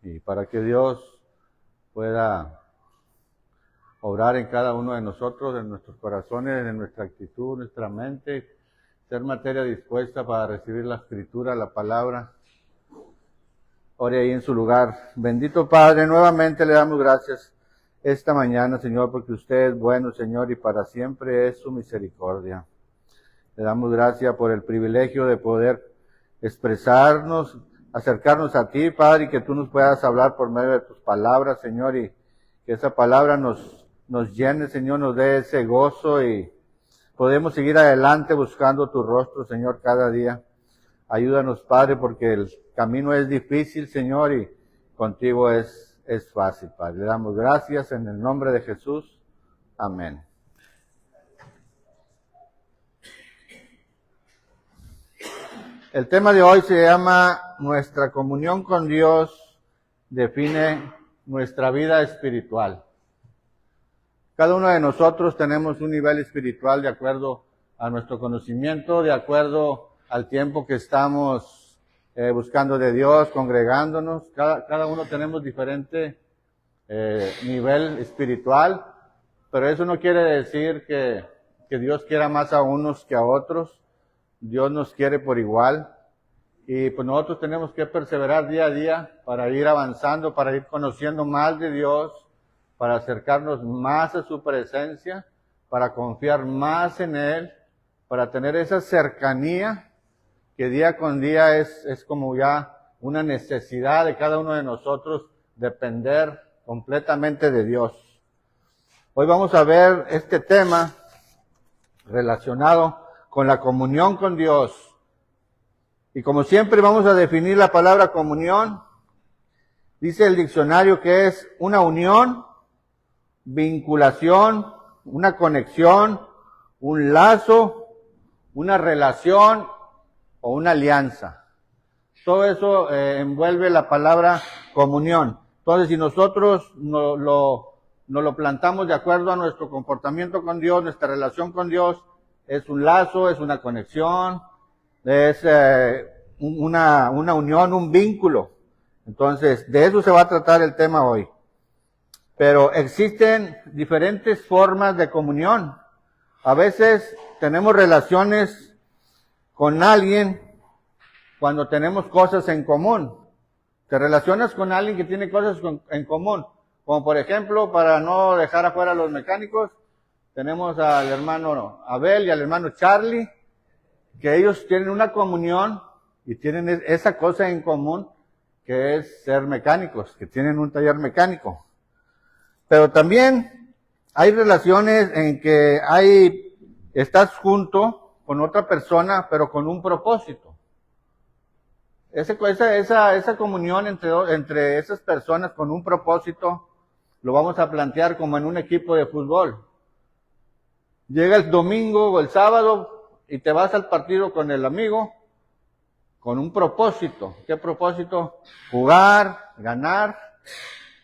Y para que Dios pueda obrar en cada uno de nosotros, en nuestros corazones, en nuestra actitud, nuestra mente, ser materia dispuesta para recibir la Escritura, la palabra. Ore ahí en su lugar. Bendito Padre, nuevamente le damos gracias esta mañana, Señor, porque usted es bueno, Señor, y para siempre es su misericordia. Le damos gracias por el privilegio de poder expresarnos, acercarnos a ti, Padre, y que tú nos puedas hablar por medio de tus palabras, Señor, y que esa palabra nos llene, Señor, nos dé ese gozo y podemos seguir adelante buscando tu rostro, Señor, cada día. Ayúdanos, Padre, porque el camino es difícil, Señor, y contigo es fácil, Padre. Le damos gracias en el nombre de Jesús. Amén. El tema de hoy se llama Nuestra comunión con Dios define nuestra vida espiritual. Cada uno de nosotros tenemos un nivel espiritual de acuerdo a nuestro conocimiento, de acuerdo al tiempo que estamos buscando de Dios, congregándonos. Cada uno tenemos diferente nivel espiritual, pero eso no quiere decir que Dios quiera más a unos que a otros. Dios nos quiere por igual y pues nosotros tenemos que perseverar día a día para ir avanzando, para ir conociendo más de Dios, para acercarnos más a su presencia, para confiar más en Él, para tener esa cercanía que día con día es como ya una necesidad de cada uno de nosotros depender completamente de Dios. Hoy vamos a ver este tema relacionado con la comunión con Dios. Y como siempre vamos a definir la palabra comunión. Dice el diccionario que es una unión, vinculación, una conexión, un lazo, una relación o una alianza. Todo eso envuelve la palabra comunión. Entonces, si nosotros no lo plantamos de acuerdo a nuestro comportamiento con Dios, nuestra relación con Dios, es un lazo, es una conexión, es una unión, un vínculo. Entonces, de eso se va a tratar el tema hoy. Pero existen diferentes formas de comunión. A veces tenemos relaciones con alguien cuando tenemos cosas en común. Te relacionas con alguien que tiene cosas en común. Como por ejemplo, para no dejar afuera a los mecánicos, tenemos al hermano Abel y al hermano Charlie, que ellos tienen una comunión y tienen esa cosa en común que es ser mecánicos, que tienen un taller mecánico. Pero también hay relaciones en que estás junto con otra persona, pero con un propósito. Esa comunión entre esas personas con un propósito lo vamos a plantear como en un equipo de fútbol. Llega el domingo o el sábado y te vas al partido con el amigo con un propósito. ¿Qué propósito? Jugar, ganar.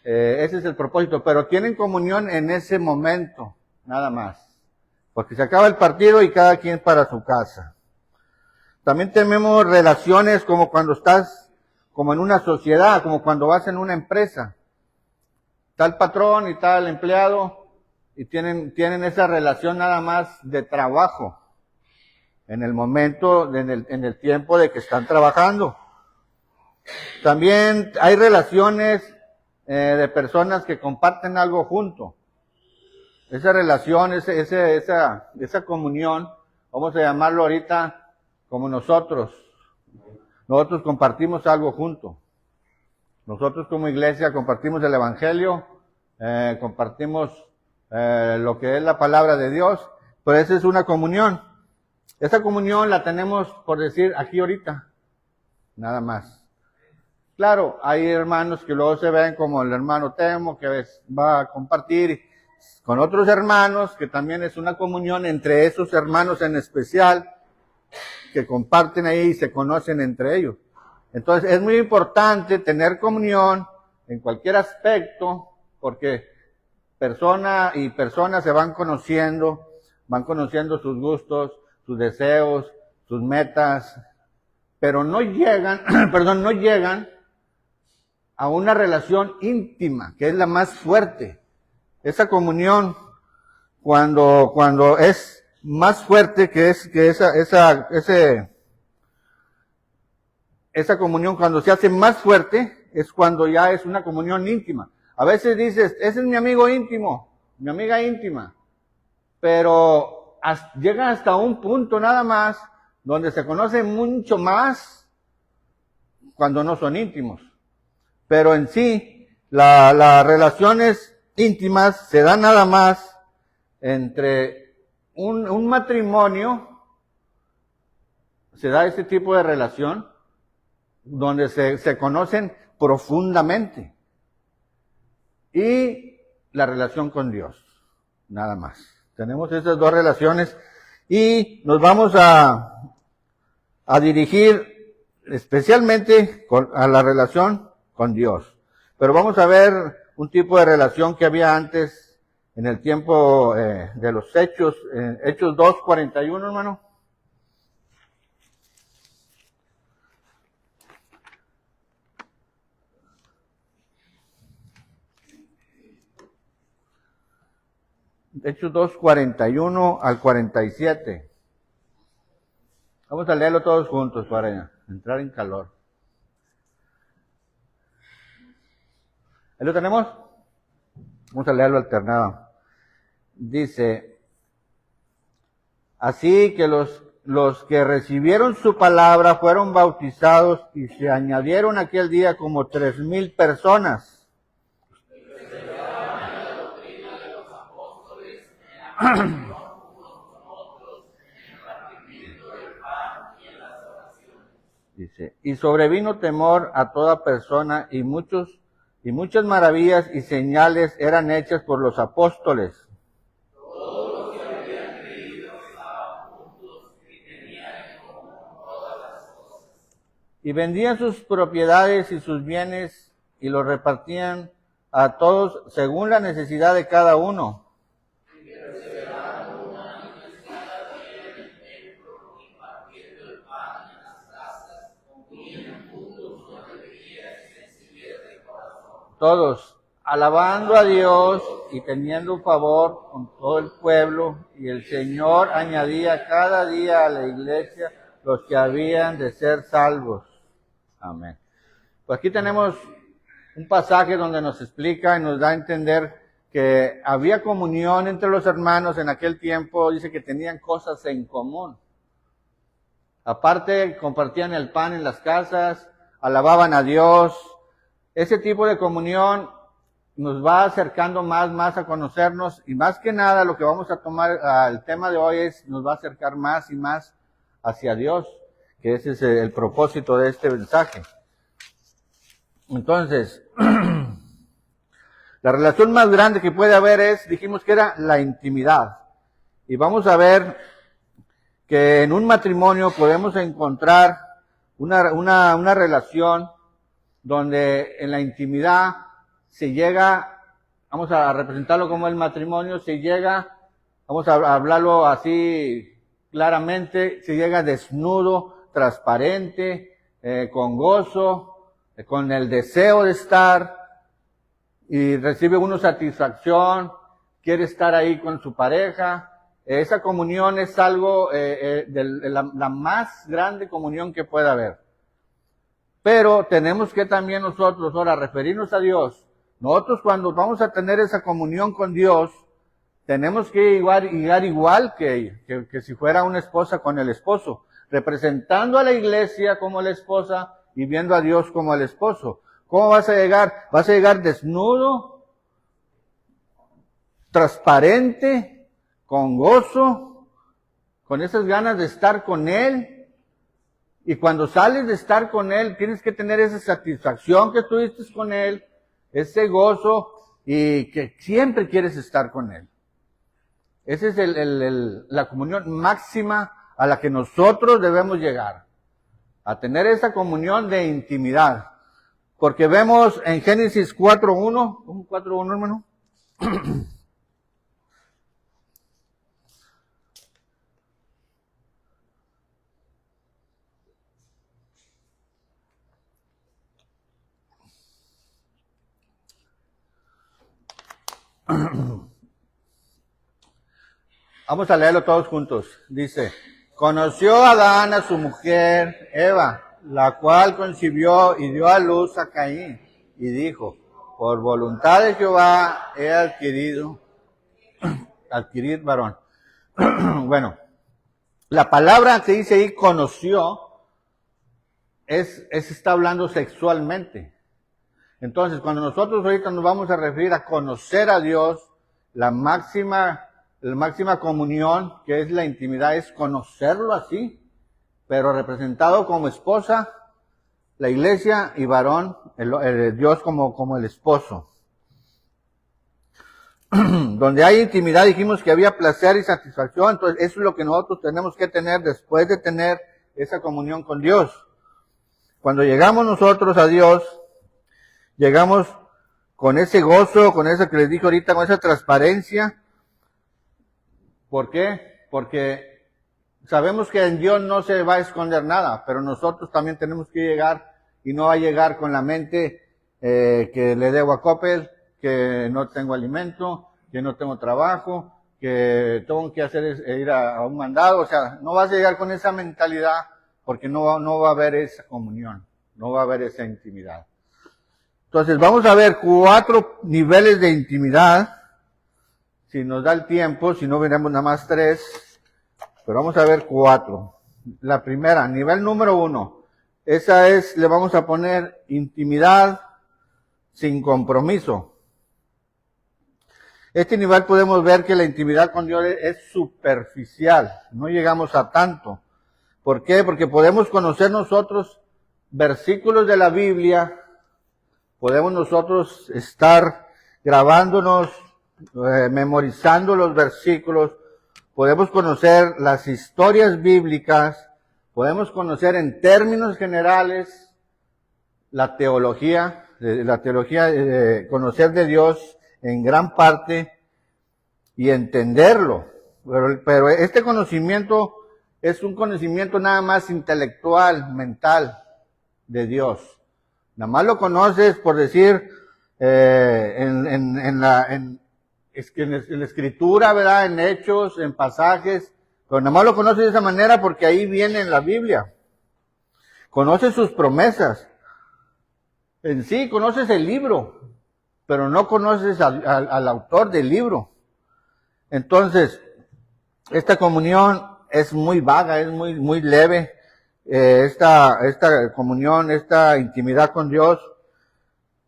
Ese es el propósito. Pero tienen comunión en ese momento, nada más. Porque se acaba el partido y cada quien para su casa. También tenemos relaciones como cuando estás como en una sociedad, como cuando vas en una empresa. Está el patrón y está el empleado. Y tienen esa relación nada más de trabajo, en el momento, en el tiempo de que están trabajando. También hay relaciones de personas que comparten algo junto. Esa relación, esa comunión, vamos a llamarlo ahorita como nosotros. Nosotros compartimos algo junto. Nosotros como iglesia compartimos el Evangelio, compartimos lo que es la palabra de Dios, pero esa es una comunión. Esa comunión la tenemos, por decir, aquí ahorita, nada más. Claro, hay hermanos que luego se ven como el hermano Temo, que va a compartir con otros hermanos, que también es una comunión entre esos hermanos en especial, que comparten ahí y se conocen entre ellos. Entonces, es muy importante tener comunión en cualquier aspecto, porque persona y persona se van conociendo sus gustos, sus deseos, sus metas, pero no llegan a una relación íntima, que es la más fuerte. Esa comunión, cuando es más fuerte que esa comunión, cuando se hace más fuerte, es cuando ya es una comunión íntima. A veces dices, ese es mi amigo íntimo, mi amiga íntima, pero llega hasta un punto nada más donde se conocen mucho más cuando no son íntimos. Pero en sí, las relaciones íntimas se dan nada más entre un matrimonio, se da ese tipo de relación donde se conocen profundamente. Y la relación con Dios, nada más. Tenemos esas dos relaciones y nos vamos a dirigir especialmente a la relación con Dios. Pero vamos a ver un tipo de relación que había antes en el tiempo de los Hechos, Hechos 2:41, hermano. Hechos 2:41 al 47. Vamos a leerlo todos juntos para entrar en calor. ¿Ahí lo tenemos? Vamos a leerlo alternado. Dice, así que los que recibieron su palabra fueron bautizados y se añadieron aquel día como 3,000 personas. Dice, y sobrevino temor a toda persona y muchas maravillas y señales eran hechas por los apóstoles. Y vendían sus propiedades y sus bienes y los repartían a todos según la necesidad de cada uno. Todos alabando a Dios y teniendo favor con todo el pueblo, y el Señor añadía cada día a la iglesia los que habían de ser salvos. Amén. Pues aquí tenemos un pasaje donde nos explica y nos da a entender que había comunión entre los hermanos en aquel tiempo. Dice que tenían cosas en común. Aparte, compartían el pan en las casas, alababan a Dios. Ese tipo de comunión nos va acercando más a conocernos, y más que nada lo que vamos a tomar al tema de hoy nos va a acercar más y más hacia Dios, que ese es el propósito de este mensaje. Entonces, la relación más grande que puede haber dijimos que era la intimidad. Y vamos a ver que en un matrimonio podemos encontrar una relación donde en la intimidad se llega, vamos a representarlo como el matrimonio, vamos a hablarlo así claramente, se llega desnudo, transparente, con gozo, con el deseo de estar, y recibe uno satisfacción, quiere estar ahí con su pareja. Esa comunión es algo la más grande comunión que pueda haber. Pero tenemos que también nosotros ahora referirnos a Dios. Nosotros cuando vamos a tener esa comunión con Dios, tenemos que llegar igual que si fuera una esposa con el esposo, representando a la iglesia como la esposa y viendo a Dios como el esposo. ¿Cómo vas a llegar? Vas a llegar desnudo, transparente, con gozo, con esas ganas de estar con Él. Y cuando sales de estar con Él, tienes que tener esa satisfacción que estuviste con Él, ese gozo, y que siempre quieres estar con Él. Esa es la comunión máxima a la que nosotros debemos llegar. A tener esa comunión de intimidad. Porque vemos en Génesis 4:1, ¿cómo 4:1, hermano? Vamos a leerlo todos juntos. Dice, conoció Adán a su mujer Eva, la cual concibió y dio a luz a Caín, y dijo, por voluntad de Jehová he adquirir varón. Bueno, la palabra que dice ahí, conoció, está hablando sexualmente. Entonces, cuando nosotros ahorita nos vamos a referir a conocer a Dios, la máxima comunión, que es la intimidad, es conocerlo así, pero representado como esposa, la iglesia, y varón, el Dios como el esposo. Donde hay intimidad, dijimos que había placer y satisfacción, entonces eso es lo que nosotros tenemos que tener después de tener esa comunión con Dios. Cuando llegamos nosotros a Dios, llegamos con ese gozo, con eso que les dije ahorita, con esa transparencia. ¿Por qué? Porque sabemos que en Dios no se va a esconder nada, pero nosotros también tenemos que llegar, y no va a llegar con la mente que le debo a Coppel, que no tengo alimento, que no tengo trabajo, que tengo que ir a un mandado. O sea, no vas a llegar con esa mentalidad, porque no va a haber esa comunión, no va a haber esa intimidad. Entonces vamos a ver 4 niveles de intimidad, si nos da el tiempo, si no veremos nada más 3, pero vamos a ver 4. La primera, nivel número 1, esa es, le vamos a poner intimidad sin compromiso. Este nivel podemos ver que la intimidad con Dios es superficial, no llegamos a tanto. ¿Por qué? Porque podemos conocer nosotros versículos de la Biblia, podemos nosotros estar grabándonos, memorizando los versículos, podemos conocer las historias bíblicas, podemos conocer en términos generales la teología, conocer de Dios en gran parte y entenderlo. Pero este conocimiento es un conocimiento nada más intelectual, mental de Dios. Nada más lo conoces por decir en la escritura, ¿verdad? En hechos, en pasajes, pero nada más lo conoces de esa manera porque ahí viene en la Biblia. Conoces sus promesas. En sí, conoces el libro, pero no conoces al autor del libro. Entonces, esta comunión es muy vaga, es muy leve. Esta comunión, esta intimidad con Dios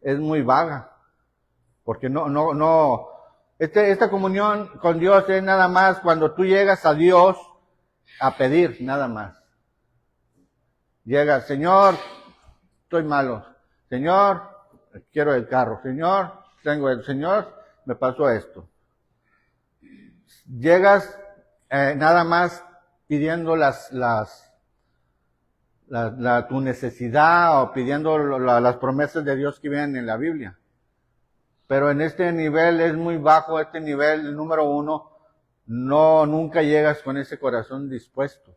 es muy vaga. Porque esta comunión con Dios es nada más cuando tú llegas a Dios a pedir, nada más. Llegas, Señor, estoy malo. Señor, quiero el carro. Señor, Señor, me pasó esto. Llegas nada más pidiendo tu necesidad, o pidiendo las promesas de Dios que vienen en la Biblia. Pero en este nivel es muy bajo, este nivel, el número 1, nunca llegas con ese corazón dispuesto.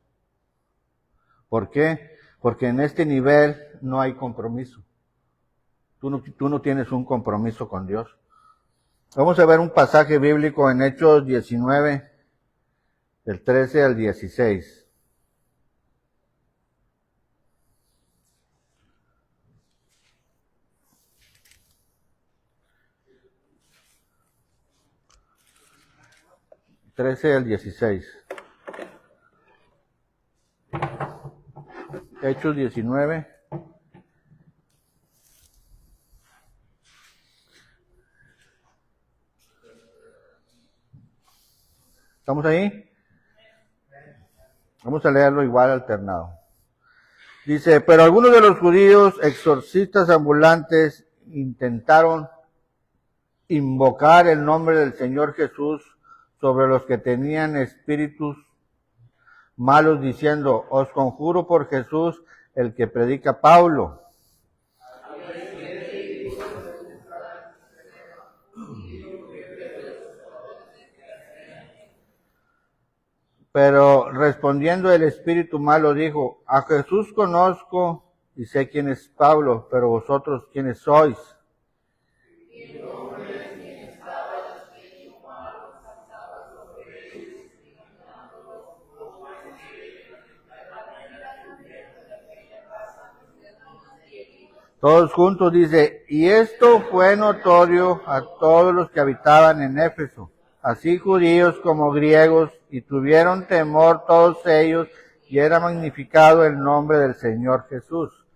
¿Por qué? Porque en este nivel no hay compromiso. Tú no tienes un compromiso con Dios. Vamos a ver un pasaje bíblico en Hechos 19, del 13 al 16. Al 16. Hechos 19. ¿Estamos ahí? Vamos a leerlo igual alternado. Dice, pero algunos de los judíos exorcistas ambulantes intentaron invocar el nombre del Señor Jesús sobre los que tenían espíritus malos, diciendo, os conjuro por Jesús, el que predica Pablo. Pero respondiendo el espíritu malo dijo, a Jesús conozco y sé quién es Pablo, pero vosotros quiénes sois. Todos juntos dice, y esto fue notorio a todos los que habitaban en Éfeso, así judíos como griegos, y tuvieron temor todos ellos, y era magnificado el nombre del Señor Jesús.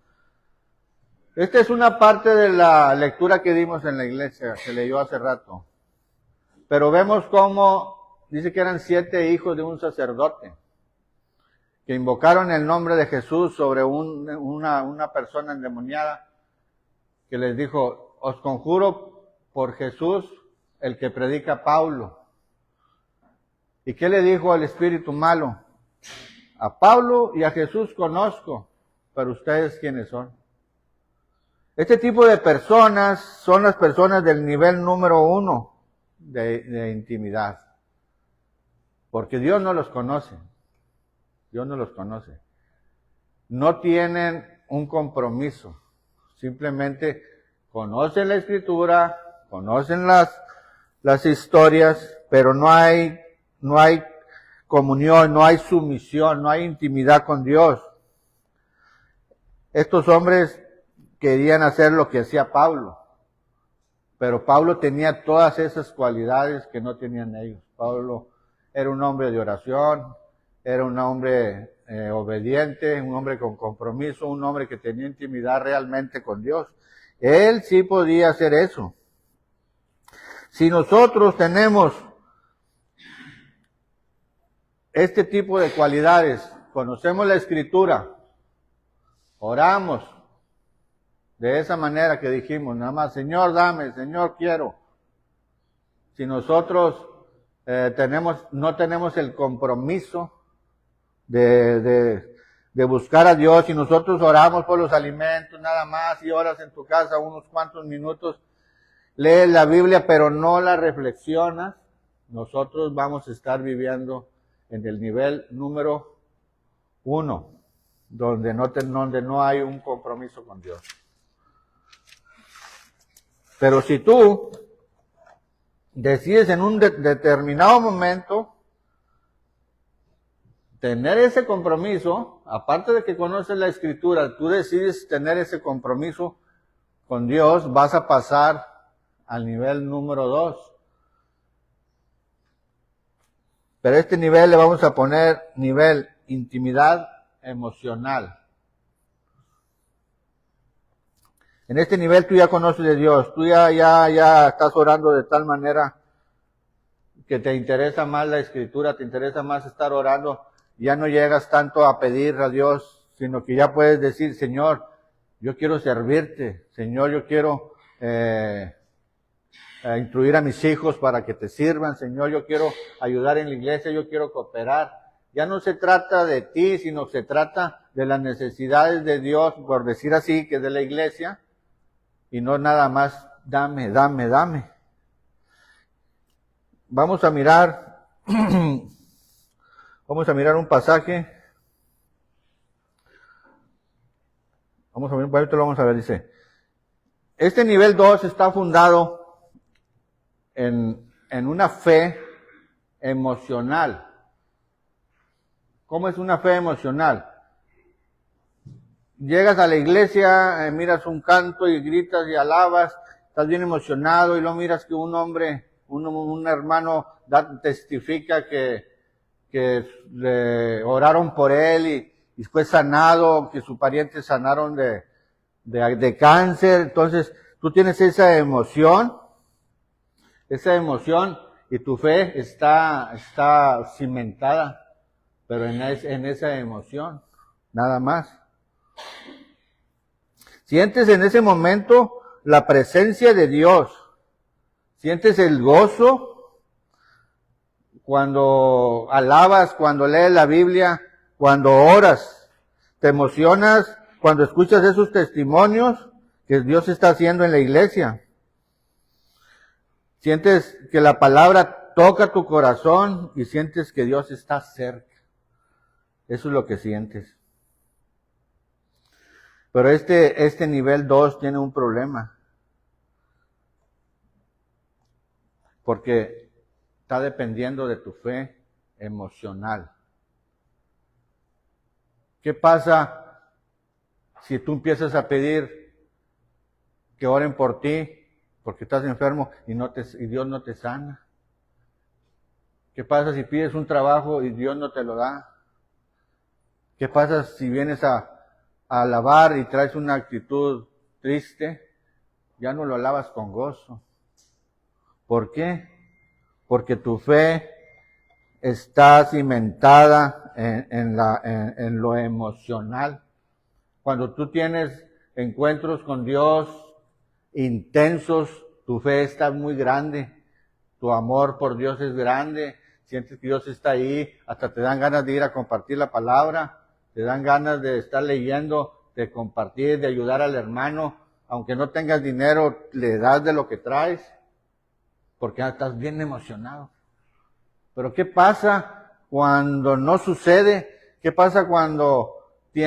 Esta es una parte de la lectura que dimos en la iglesia, se leyó hace rato. Pero vemos cómo dice que eran 7 hijos de un sacerdote, que invocaron el nombre de Jesús sobre una persona endemoniada, que les dijo, os conjuro por Jesús, el que predica Pablo. ¿Y qué le dijo al espíritu malo? A Pablo y a Jesús conozco, pero ustedes ¿quiénes son? Este tipo de personas son las personas del nivel número 1 de intimidad. Porque Dios no los conoce. Dios no los conoce. No tienen un compromiso. Simplemente conocen la Escritura, conocen las historias, pero no hay comunión, no hay sumisión, no hay intimidad con Dios. Estos hombres querían hacer lo que hacía Pablo, pero Pablo tenía todas esas cualidades que no tenían ellos. Pablo era un hombre de oración, era un hombre obediente, un hombre con compromiso, un hombre que tenía intimidad realmente con Dios. Él sí podía hacer eso. Si nosotros tenemos este tipo de cualidades, conocemos la Escritura, oramos de esa manera que dijimos, nada más, Señor, dame, Señor, quiero. Si nosotros no tenemos el compromiso de buscar a Dios, y nosotros oramos por los alimentos nada más, y oras en tu casa unos cuantos minutos, lees la Biblia pero no la reflexionas, nosotros vamos a estar viviendo en el nivel número 1, donde no hay un compromiso con Dios. Pero si tú decides en un determinado momento tener ese compromiso, aparte de que conoces la Escritura, tú decides tener ese compromiso con Dios, vas a pasar al nivel número 2. Pero este nivel le vamos a poner nivel intimidad emocional. En este nivel tú ya conoces de Dios, tú ya estás orando de tal manera que te interesa más la Escritura, te interesa más estar orando, ya no llegas tanto a pedir a Dios, sino que ya puedes decir, Señor, yo quiero servirte, Señor, yo quiero instruir a mis hijos para que te sirvan, Señor, yo quiero ayudar en la iglesia, yo quiero cooperar. Ya no se trata de ti, sino se trata de las necesidades de Dios, por decir así, que es de la iglesia, y no nada más, dame, dame, dame. Vamos a mirar un pasaje. Vamos a ver, dice. Este nivel 2 está fundado en una fe emocional. ¿Cómo es una fe emocional? Llegas a la iglesia, miras un canto y gritas y alabas, estás bien emocionado, y luego miras que un hombre, un hermano testifica que le oraron por él y fue sanado, que sus parientes sanaron de cáncer. Entonces tú tienes esa emoción y tu fe está cimentada, pero en esa emoción, nada más. Sientes en ese momento la presencia de Dios, sientes el gozo cuando alabas, cuando lees la Biblia, cuando oras, te emocionas cuando escuchas esos testimonios que Dios está haciendo en la iglesia. Sientes que la palabra toca tu corazón y sientes que Dios está cerca. Eso es lo que sientes. Pero este nivel 2 tiene un problema. Porque está dependiendo de tu fe emocional. ¿Qué pasa si tú empiezas a pedir que oren por ti porque estás enfermo y Dios no te sana? ¿Qué pasa si pides un trabajo y Dios no te lo da? ¿Qué pasa si vienes a alabar y traes una actitud triste? Ya no lo alabas con gozo. ¿Por qué? Porque tu fe está cimentada en lo emocional. Cuando tú tienes encuentros con Dios intensos, tu fe está muy grande, tu amor por Dios es grande, sientes que Dios está ahí, hasta te dan ganas de ir a compartir la palabra, te dan ganas de estar leyendo, de compartir, de ayudar al hermano, aunque no tengas dinero, le das de lo que traes, porque estás bien emocionado. Pero ¿qué pasa cuando no sucede? ¿Qué pasa cuando te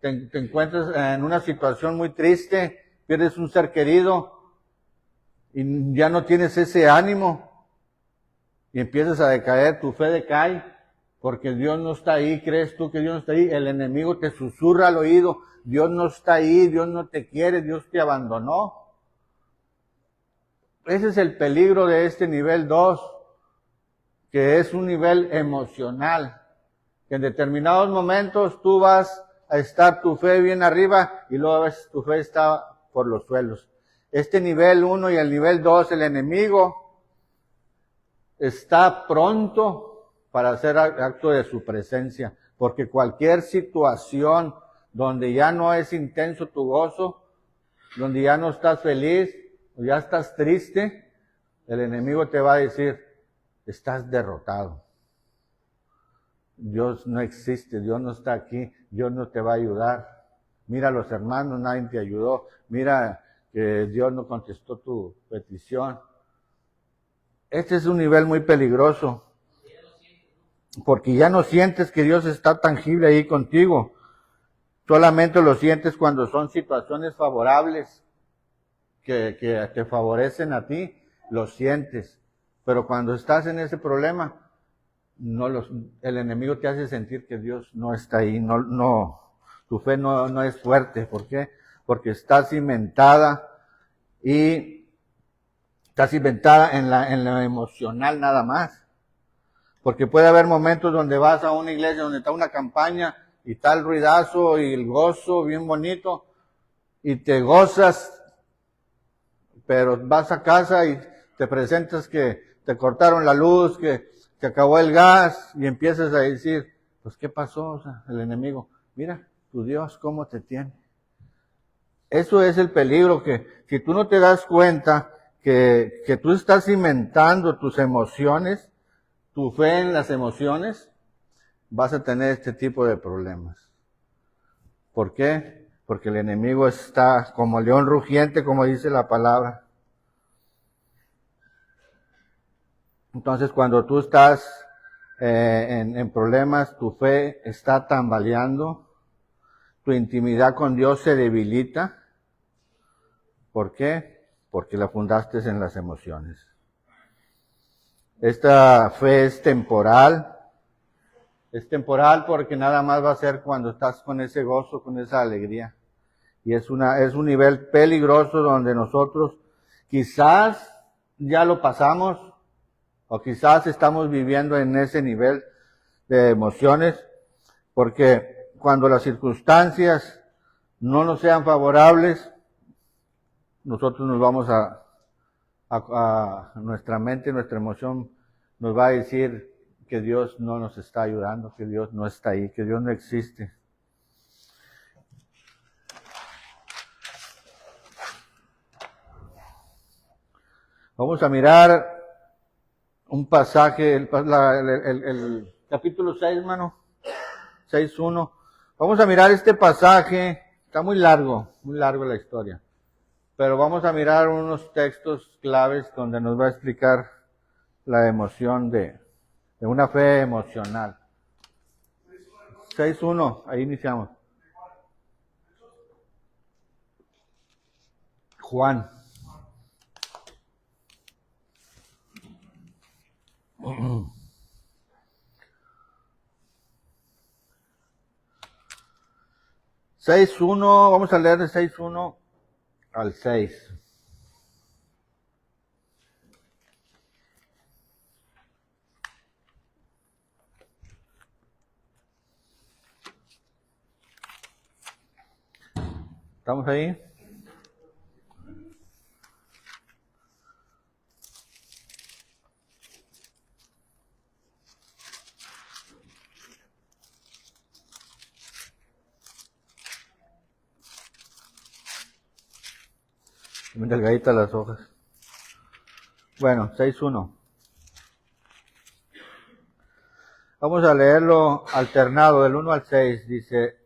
encuentras en una situación muy triste, pierdes un ser querido y ya no tienes ese ánimo y empiezas a decaer, tu fe decae porque Dios no está ahí? ¿Crees tú que Dios no está ahí? El enemigo te susurra al oído, Dios no está ahí, Dios no te quiere, Dios te abandonó. Ese es el peligro de este nivel 2, que es un nivel emocional, que en determinados momentos tú vas a estar tu fe bien arriba y luego a veces tu fe está por los suelos. Este nivel 1 y el nivel 2, el enemigo está pronto para hacer acto de su presencia, porque cualquier situación donde ya no es intenso tu gozo, donde ya no estás feliz, o ya estás triste, el enemigo te va a decir, estás derrotado. Dios no existe, Dios no está aquí, Dios no te va a ayudar. Mira a los hermanos, nadie te ayudó. Mira que Dios no contestó tu petición. Este es un nivel muy peligroso, porque ya no sientes que Dios está tangible ahí contigo. Solamente lo sientes cuando son situaciones favorables que te favorecen a ti, lo sientes. Pero cuando estás en ese problema, el enemigo te hace sentir que Dios no está ahí, tu fe no es fuerte. ¿Por qué? Porque está cimentada en lo emocional nada más. Porque puede haber momentos donde vas a una iglesia donde está una campaña y está el ruidazo y el gozo bien bonito y te gozas, pero vas a casa y te presentas que te cortaron la luz, que se acabó el gas y empiezas a decir, pues ¿qué pasó? O sea, el enemigo, mira, tu Dios cómo te tiene. Eso es el peligro, que si tú no te das cuenta que tú estás cimentando tus emociones, tu fe en las emociones, vas a tener este tipo de problemas. ¿Por qué? Porque el enemigo está como león rugiente, como dice la palabra. Entonces, cuando tú estás en problemas, tu fe está tambaleando, tu intimidad con Dios se debilita. ¿Por qué? Porque la fundaste en las emociones. Esta fe es temporal porque nada más va a ser cuando estás con ese gozo, con esa alegría. Y es un nivel peligroso donde nosotros quizás ya lo pasamos, o quizás estamos viviendo en ese nivel de emociones, porque cuando las circunstancias no nos sean favorables, nosotros nos vamos a nuestra mente, nuestra emoción nos va a decir que Dios no nos está ayudando, que Dios no está ahí, que Dios no existe. Vamos a mirar un pasaje, el capítulo 6, hermano, 6:1. Vamos a mirar este pasaje, está muy largo la historia, pero vamos a mirar unos textos claves donde nos va a explicar la emoción de una fe emocional. 6:1, ahí iniciamos. Juan. Vamos a leer de 6:1 al 6. ¿Estamos ahí? Muy delgaditas las hojas. Bueno, 6.1. Vamos a leerlo alternado, del 1 al 6. Dice: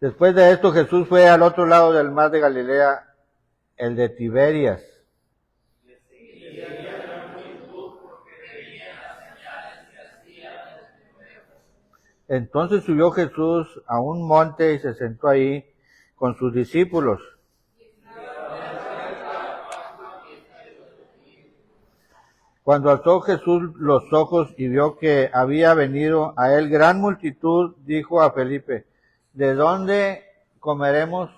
después de esto Jesús fue al otro lado del mar de Galilea, el de Tiberias. Entonces subió Jesús a un monte y se sentó ahí con sus discípulos. Cuando alzó Jesús los ojos y vio que había venido a él gran multitud, dijo a Felipe: ¿de dónde comeremos,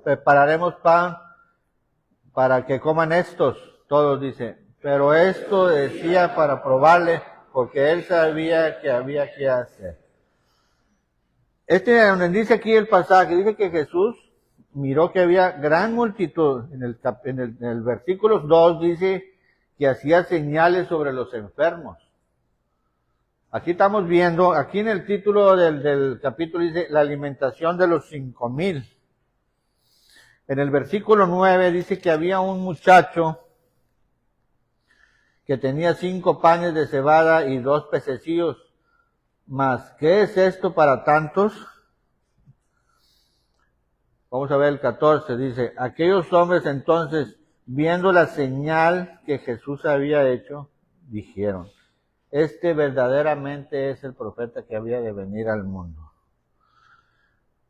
prepararemos pan para que coman estos? Todos dicen. Pero esto decía para probarle, porque él sabía que había que hacer. Donde dice aquí el pasaje, dice que Jesús miró que había gran multitud. En el versículo 2 dice que hacía señales sobre los enfermos. Aquí estamos viendo, aquí en el título del capítulo dice la alimentación de los 5,000. En el versículo 9 dice que había un muchacho que tenía 5 panes de cebada y 2 pececillos. Mas, ¿qué es esto para tantos? Vamos a ver el 14, dice: aquellos hombres entonces, viendo la señal que Jesús había hecho, dijeron: este verdaderamente es el profeta que había de venir al mundo.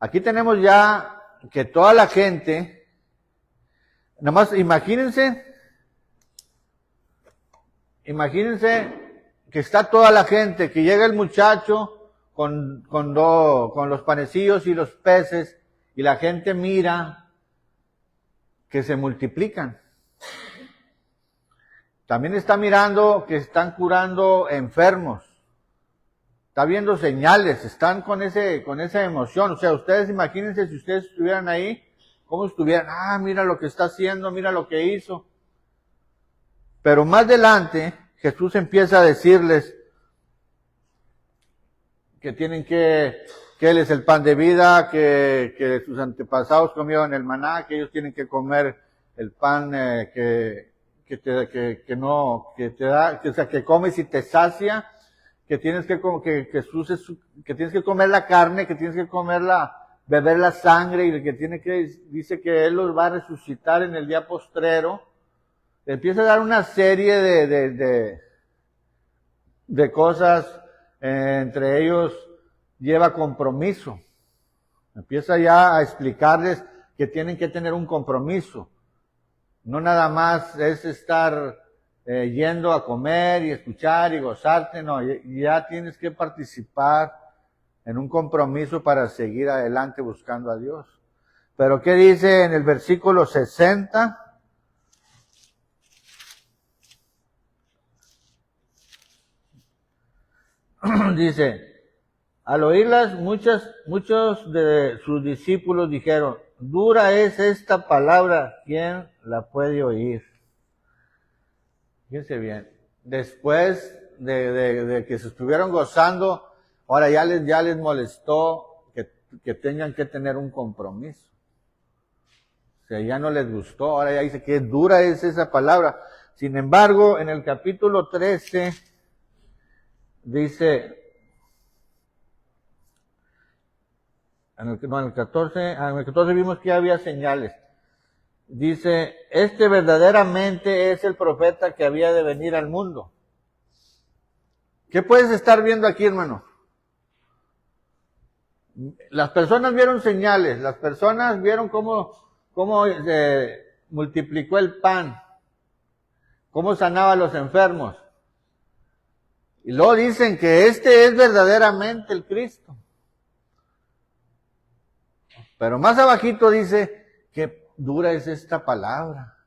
Aquí tenemos ya que toda la gente, nomás imagínense que está toda la gente, que llega el muchacho con los panecillos y los peces, y la gente mira que se multiplican. También está mirando que están curando enfermos. Está viendo señales, están con esa emoción. O sea, ustedes imagínense si ustedes estuvieran ahí, cómo estuvieran: mira lo que está haciendo, mira lo que hizo. Pero más adelante, Jesús empieza a decirles que tienen que Él es el pan de vida, que sus antepasados comieron el maná, que ellos tienen que comer el pan que comes y te sacia, que tienes que comer la carne, que tienes que beber la sangre, y dice que Él los va a resucitar en el día postrero. Empieza a dar una serie de cosas, entre ellos lleva compromiso. Empieza ya a explicarles que tienen que tener un compromiso. No nada más es estar yendo a comer y escuchar y gozarte, no, ya tienes que participar en un compromiso para seguir adelante buscando a Dios. Pero ¿qué dice en el versículo 60? Dice: al oírlas, muchos de sus discípulos dijeron: dura es esta palabra, ¿quién la puede oír? Fíjense bien, después de que se estuvieron gozando, ahora ya les molestó que tengan que tener un compromiso. O sea, ya no les gustó, ahora ya dice que dura es esa palabra. Sin embargo, en el capítulo 13, dice, en el 14 vimos que había señales. Dice: este verdaderamente es el profeta que había de venir al mundo. ¿Qué puedes estar viendo aquí, hermano? Las personas vieron señales, las personas vieron cómo se multiplicó el pan, cómo sanaba a los enfermos. Y luego dicen que este es verdaderamente el Cristo. Pero más abajito dice, qué dura es esta palabra.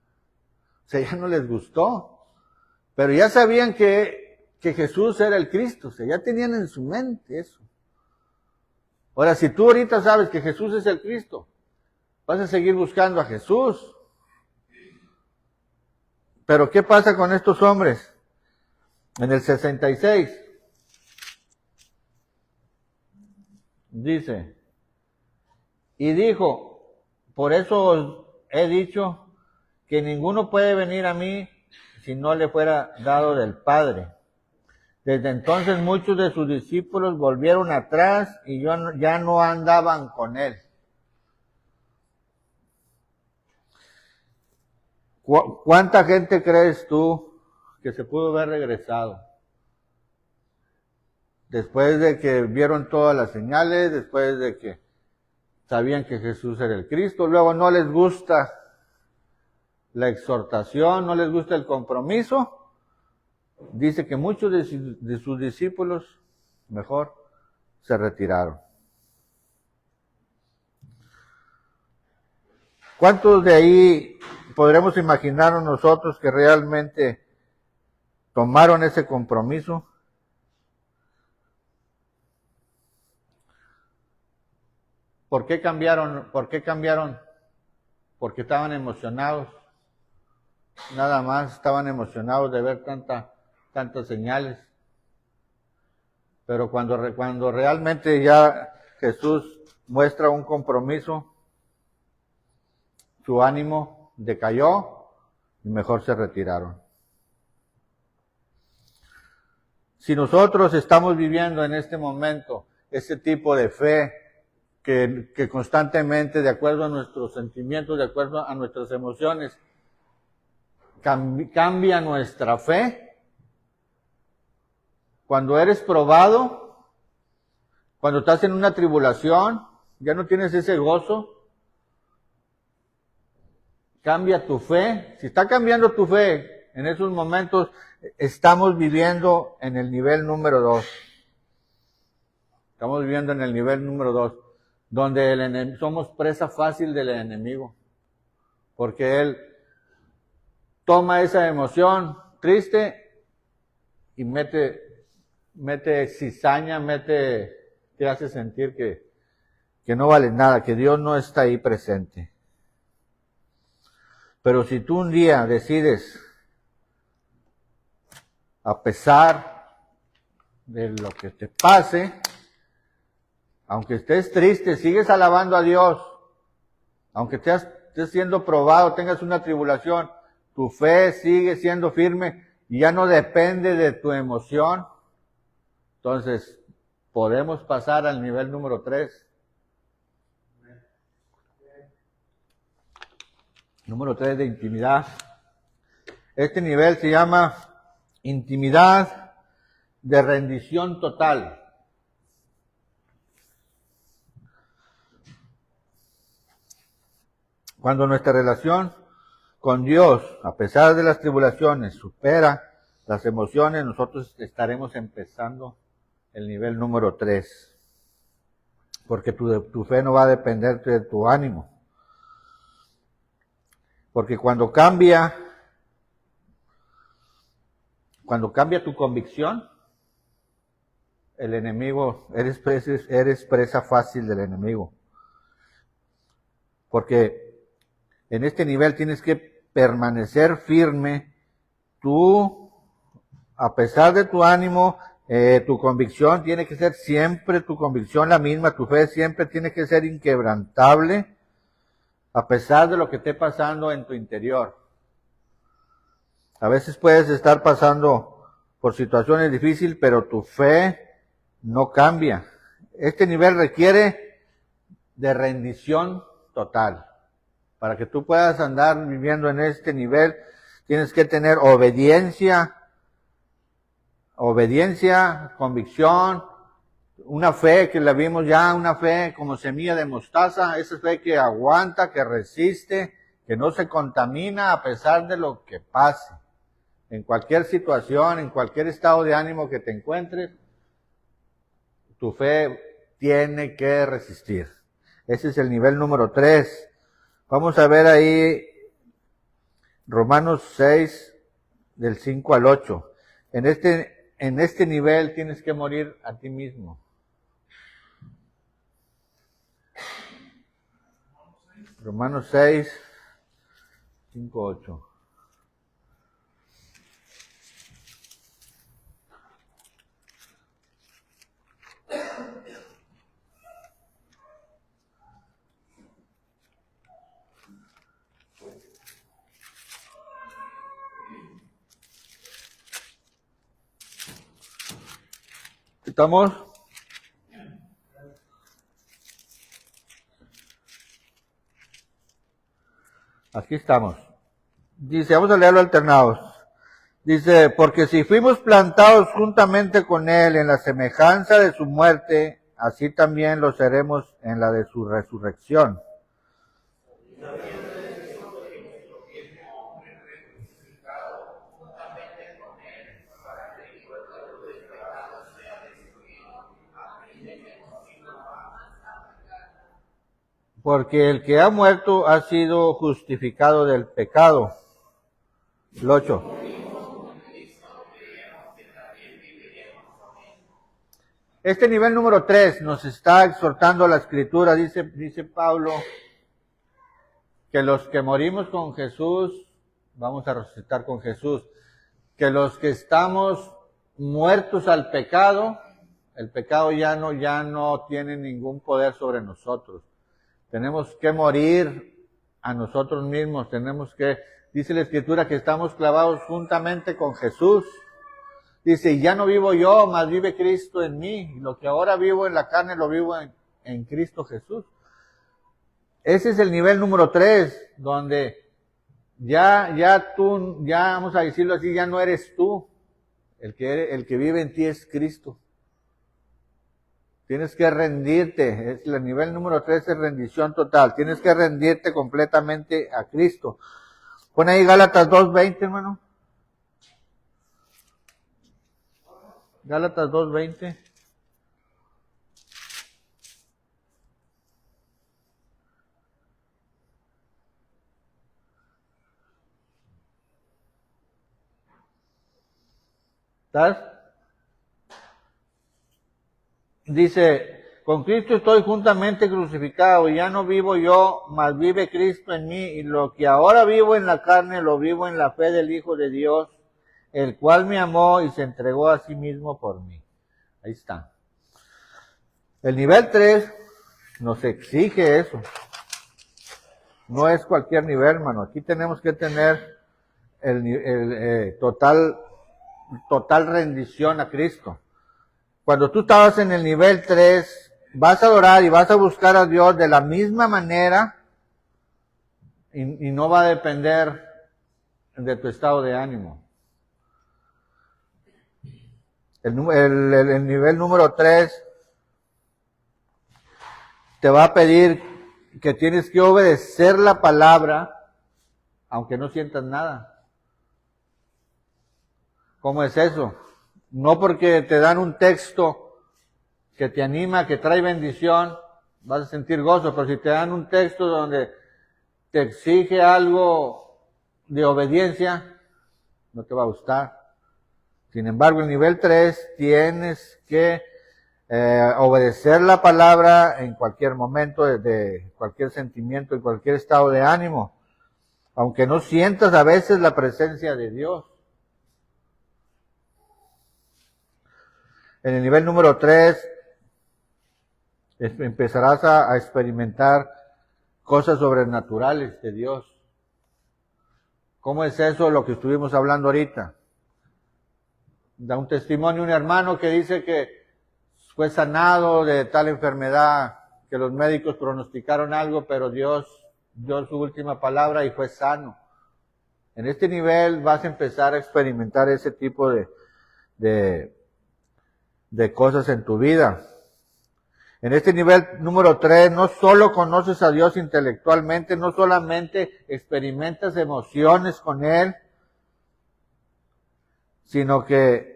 O sea, ya no les gustó. Pero ya sabían que Jesús era el Cristo. O sea, ya tenían en su mente eso. Ahora, si tú ahorita sabes que Jesús es el Cristo, vas a seguir buscando a Jesús. Pero ¿qué pasa con estos hombres? En el 66 dice, y dijo, por eso os he dicho que ninguno puede venir a mí si no le fuera dado del Padre. Desde entonces muchos de sus discípulos volvieron atrás y ya no andaban con él. ¿Cuánta gente crees tú que se pudo haber regresado? Después de que vieron todas las señales, después de que sabían que Jesús era el Cristo, luego no les gusta la exhortación, no les gusta el compromiso. Dice que muchos de sus discípulos mejor se retiraron. ¿Cuántos de ahí podremos imaginarnos nosotros que realmente tomaron ese compromiso? ¿Por qué cambiaron? Porque estaban emocionados. Nada más estaban emocionados de ver tantas señales. Pero cuando realmente ya Jesús muestra un compromiso, su ánimo decayó y mejor se retiraron. Si nosotros estamos viviendo en este momento ese tipo de fe que constantemente, de acuerdo a nuestros sentimientos, de acuerdo a nuestras emociones, cambia nuestra fe, cuando eres probado, cuando estás en una tribulación, ya no tienes ese gozo, cambia tu fe. Si está cambiando tu fe en esos momentos, estamos viviendo en el nivel número 2. Estamos viviendo en el nivel número 2, donde somos presa fácil del enemigo, porque él toma esa emoción triste y mete cizaña, te hace sentir que no vale nada, que Dios no está ahí presente. Pero si tú un día decides, a pesar de lo que te pase, aunque estés triste, sigues alabando a Dios, aunque estés siendo probado, tengas una tribulación, tu fe sigue siendo firme y ya no depende de tu emoción, entonces podemos pasar al nivel número 3. Número 3 de intimidad. Este nivel se llama intimidad de rendición total. Cuando nuestra relación con Dios, a pesar de las tribulaciones, supera las emociones, nosotros estaremos empezando el nivel número 3. Porque tu fe no va a depender de tu ánimo. Porque cuando cambia tu convicción, el enemigo, eres presa fácil del enemigo. Porque en este nivel tienes que permanecer firme. Tú, a pesar de tu ánimo, tu convicción tiene que ser siempre tu convicción la misma, tu fe siempre tiene que ser inquebrantable, a pesar de lo que esté pasando en tu interior. A veces puedes estar pasando por situaciones difíciles, pero tu fe no cambia. Este nivel requiere de rendición total. Para que tú puedas andar viviendo en este nivel, tienes que tener obediencia, convicción, una fe que la vimos ya, una fe como semilla de mostaza, esa fe que aguanta, que resiste, que no se contamina a pesar de lo que pase. En cualquier situación, en cualquier estado de ánimo que te encuentres, tu fe tiene que resistir. Ese es el nivel número 3. Vamos a ver ahí Romanos 6, del 5 al 8. En este nivel tienes que morir a ti mismo. Romanos 6, 5, 8. ¿Estamos? Aquí estamos. Dice, vamos a leerlo alternados. Dice, porque si fuimos plantados juntamente con Él en la semejanza de su muerte, así también lo seremos en la de su resurrección. Porque el que ha muerto ha sido justificado del pecado. El 8. Este nivel número 3 nos está exhortando la Escritura, dice Pablo, que los que morimos con Jesús, vamos a resucitar con Jesús. Que los que estamos muertos al pecado, el pecado ya no tiene ningún poder sobre nosotros. Tenemos que morir a nosotros mismos, dice la Escritura que estamos clavados juntamente con Jesús. Dice, y ya no vivo yo, mas vive Cristo en mí. Y lo que ahora vivo en la carne, lo vivo en Cristo Jesús. Ese es el nivel número 3, donde ya vamos a decirlo así, ya no eres tú. El que vive en ti es Cristo. Tienes que rendirte. El nivel número 3 es rendición total. Tienes que rendirte completamente a Cristo. Pon ahí Gálatas 2:20, hermano. Gálatas 2:20. ¿Estás? Dice, con Cristo estoy juntamente crucificado, y ya no vivo yo, mas vive Cristo en mí, y lo que ahora vivo en la carne, lo vivo en la fe del Hijo de Dios, el cual me amó y se entregó a sí mismo por mí. Ahí está. El nivel 3 nos exige eso. No es cualquier nivel, hermano. Aquí tenemos que tener total rendición a Cristo. Cuando tú estabas en el nivel 3, vas a adorar y vas a buscar a Dios de la misma manera y no va a depender de tu estado de ánimo. El nivel número 3 te va a pedir que tienes que obedecer la palabra aunque no sientas nada. ¿Cómo es eso? No porque te dan un texto que te anima, que trae bendición, vas a sentir gozo, pero si te dan un texto donde te exige algo de obediencia, no te va a gustar. Sin embargo, el nivel 3 tienes que obedecer la palabra en cualquier momento, de cualquier sentimiento, en cualquier estado de ánimo, aunque no sientas a veces la presencia de Dios. En el nivel número 3 empezarás a experimentar cosas sobrenaturales de Dios. ¿Cómo es eso lo que estuvimos hablando ahorita? Da un testimonio un hermano que dice que fue sanado de tal enfermedad, que los médicos pronosticaron algo, pero Dios dio su última palabra y fue sano. En este nivel vas a empezar a experimentar ese tipo de cosas en tu vida. En este nivel número 3, no solo conoces a Dios intelectualmente, no solamente experimentas emociones con Él, sino que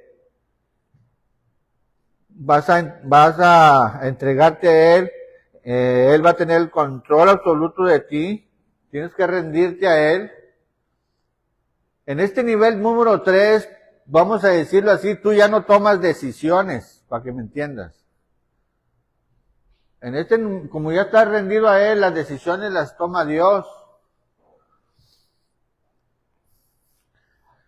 vas a entregarte a Él Él va a tener el control absoluto de ti. Tienes que rendirte a Él. En este nivel número 3, vamos a decirlo así, tú ya no tomas decisiones, para que me entiendas. Como ya estás rendido a Él, las decisiones las toma Dios.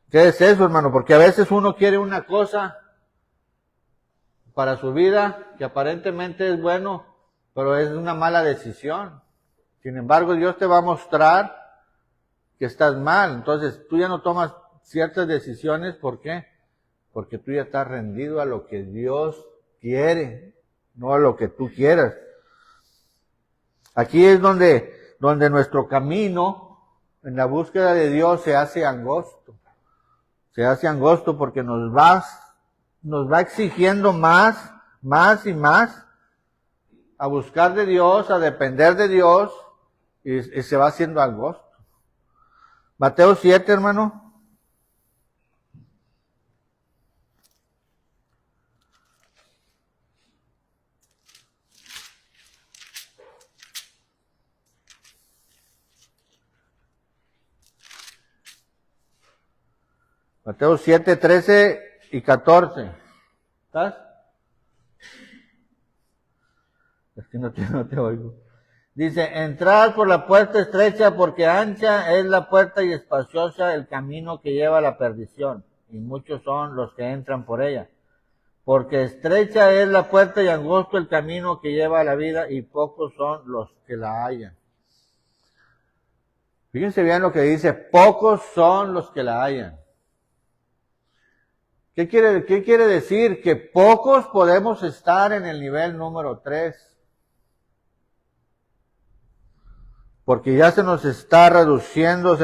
¿Qué es eso, hermano? Porque a veces uno quiere una cosa para su vida que aparentemente es bueno, pero es una mala decisión. Sin embargo, Dios te va a mostrar que estás mal. Entonces, tú ya no tomas ciertas decisiones. ¿Por qué? Porque tú ya estás rendido a lo que Dios quiere, no a lo que tú quieras. Aquí es donde nuestro camino en la búsqueda de Dios se hace angosto. Se hace angosto porque nos va exigiendo más y más a buscar de Dios, a depender de Dios, y se va haciendo angosto. Mateo 7, hermano. Mateo 7, 13 y 14. ¿Estás? Es que no te oigo. Dice, entrad por la puerta estrecha, porque ancha es la puerta y espaciosa el camino que lleva a la perdición, y muchos son los que entran por ella. Porque estrecha es la puerta y angosto el camino que lleva a la vida, y pocos son los que la hallan. Fíjense bien lo que dice, pocos son los que la hallan. ¿Qué quiere decir? Que pocos podemos estar en el nivel número 3. Porque ya se nos está reduciendo,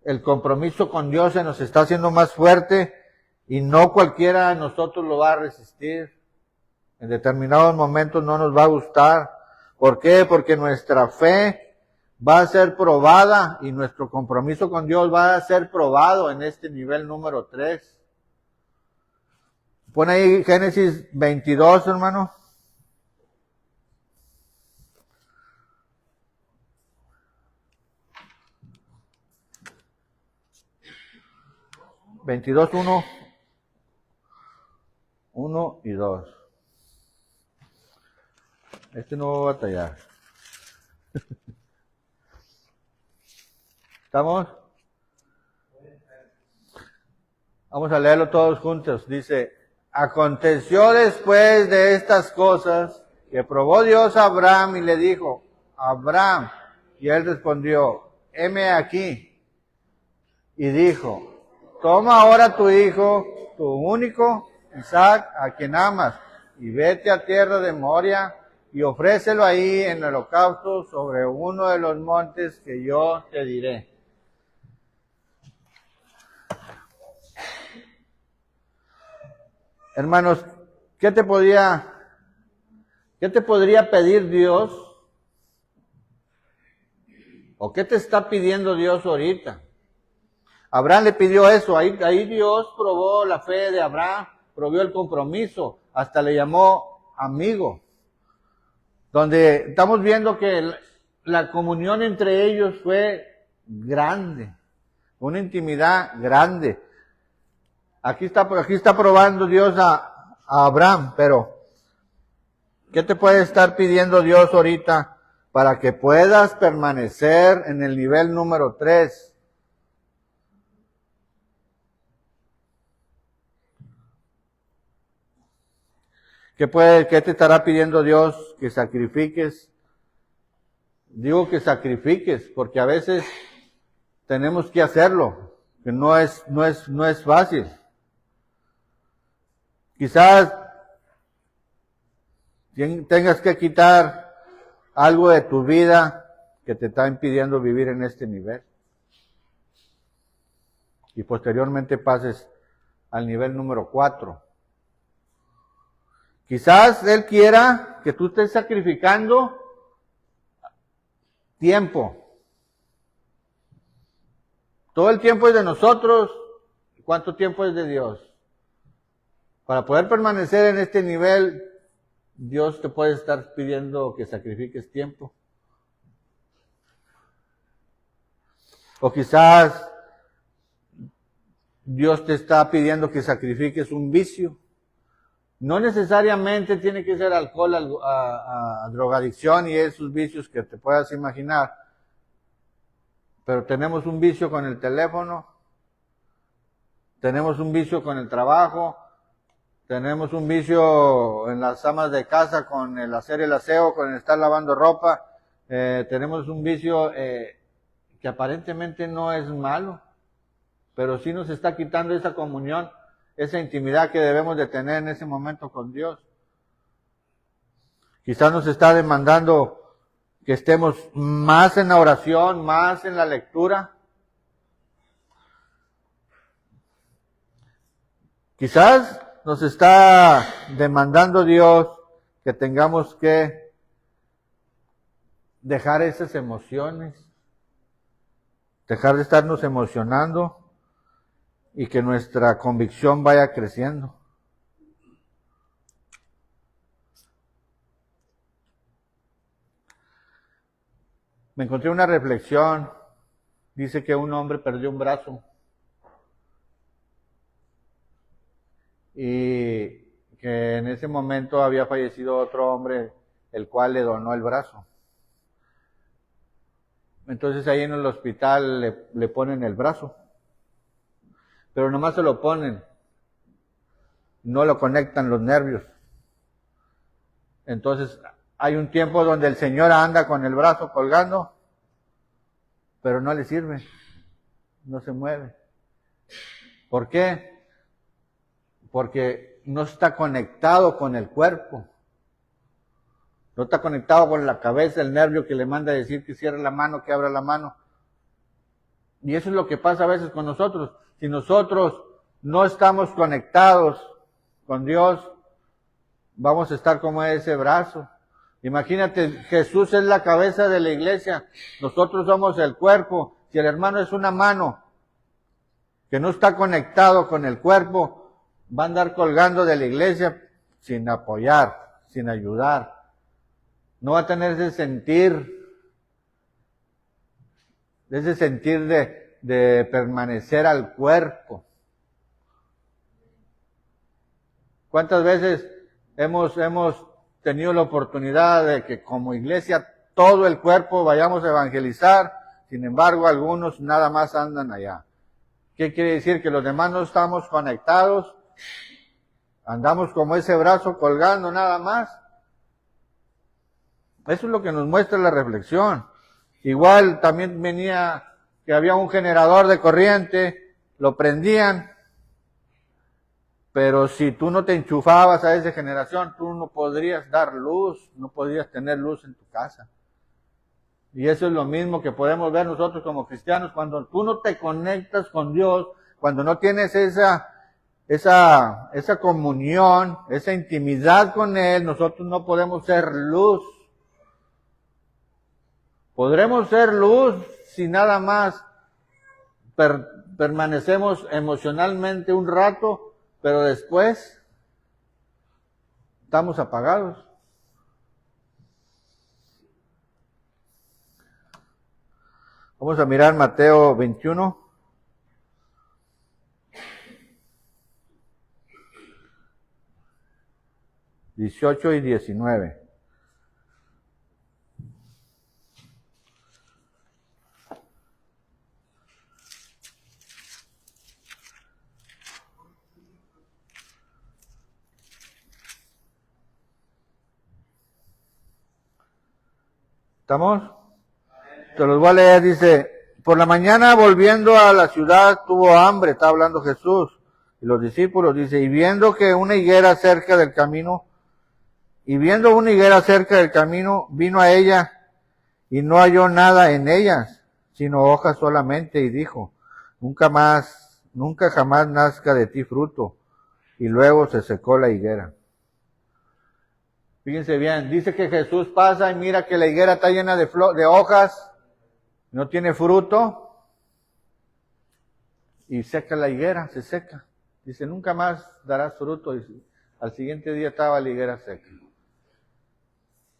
el compromiso con Dios se nos está haciendo más fuerte y no cualquiera de nosotros lo va a resistir. En determinados momentos no nos va a gustar. ¿Por qué? Porque nuestra fe va a ser probada y nuestro compromiso con Dios va a ser probado en este nivel número 3. Pon ahí Génesis 22, hermano. Veintidós, 1 y 2. No va a batallar. ¿Estamos? Vamos a leerlo todos juntos. Dice, aconteció después de estas cosas que probó Dios a Abraham y le dijo, Abraham, y él respondió, heme aquí. Y dijo, toma ahora tu hijo, tu único, Isaac, a quien amas, y vete a tierra de Moria, y ofrécelo ahí en holocausto sobre uno de los montes que yo te diré. Hermanos, ¿qué te podría pedir Dios? ¿O qué te está pidiendo Dios ahorita? Abraham le pidió eso, ahí Dios probó la fe de Abraham, probó el compromiso, hasta le llamó amigo. Donde estamos viendo que la comunión entre ellos fue grande, una intimidad grande. Aquí está probando Dios a Abraham, pero ¿qué te puede estar pidiendo Dios ahorita para que puedas permanecer en el nivel número 3? ¿Qué te estará pidiendo Dios? Que sacrifiques. Digo que sacrifiques, porque a veces tenemos que hacerlo, que no es fácil. Quizás tengas que quitar algo de tu vida que te está impidiendo vivir en este nivel. Y posteriormente pases al nivel número 4. Quizás Él quiera que tú estés sacrificando tiempo. Todo el tiempo es de nosotros. ¿Cuánto tiempo es de Dios? Para poder permanecer en este nivel Dios te puede estar pidiendo que sacrifiques tiempo. O quizás Dios te está pidiendo que sacrifiques un vicio. No necesariamente tiene que ser alcohol, a drogadicción y esos vicios que te puedas imaginar. Pero tenemos un vicio con el teléfono, tenemos un vicio con el trabajo, tenemos un vicio en las amas de casa con el hacer el aseo, con el estar lavando ropa. Tenemos un vicio que aparentemente no es malo, pero sí nos está quitando esa comunión, esa intimidad que debemos de tener en ese momento con Dios. Quizás nos está demandando que estemos más en la oración, más en la lectura. Quizás nos está demandando Dios que tengamos que dejar esas emociones, dejar de estarnos emocionando y que nuestra convicción vaya creciendo. Me encontré una reflexión, dice que un hombre perdió un brazo y que en ese momento había fallecido otro hombre, el cual le donó el brazo. Entonces ahí en el hospital le ponen el brazo, pero nomás se lo ponen, no lo conectan los nervios. Entonces hay un tiempo donde el señor anda con el brazo colgando, pero no le sirve, no se mueve. ¿Por qué? Porque no está conectado con el cuerpo. No está conectado con la cabeza, el nervio que le manda a decir que cierre la mano, que abra la mano. Y eso es lo que pasa a veces con nosotros. Si nosotros no estamos conectados con Dios, vamos a estar como ese brazo. Imagínate, Jesús es la cabeza de la iglesia, nosotros somos el cuerpo. Si el hermano es una mano que no está conectado con el cuerpo, va a andar colgando de la iglesia sin apoyar, sin ayudar. No va a tener ese sentir de permanecer al cuerpo. ¿Cuántas veces hemos tenido la oportunidad de que como iglesia todo el cuerpo vayamos a evangelizar? Sin embargo, algunos nada más andan allá. ¿Qué quiere decir? Que los demás no estamos conectados, andamos como ese brazo colgando nada más. Eso es lo que nos muestra la reflexión. Igual también venía que había un generador de corriente, lo prendían, pero si tú no te enchufabas a esa generación, tú no podrías dar luz, no podrías tener luz en tu casa. Y eso es lo mismo que podemos ver nosotros como cristianos, cuando tú no te conectas con Dios, cuando no tienes esa comunión, esa intimidad con Él, nosotros no podemos ser luz. Podremos ser luz si nada más permanecemos emocionalmente un rato, pero después estamos apagados. Vamos a mirar Mateo 21. (18 y 19). ¿Estamos? Te los voy a leer, dice: por la mañana volviendo a la ciudad tuvo hambre, está hablando Jesús, y los discípulos, dice, y viendo una higuera cerca del camino, vino a ella, y no halló nada en ellas, sino hojas solamente, y dijo, nunca jamás nazca de ti fruto, y luego se secó la higuera. Fíjense bien, dice que Jesús pasa y mira que la higuera está llena de hojas, no tiene fruto, y seca la higuera, se seca. Dice, nunca más darás fruto, y al siguiente día estaba la higuera seca.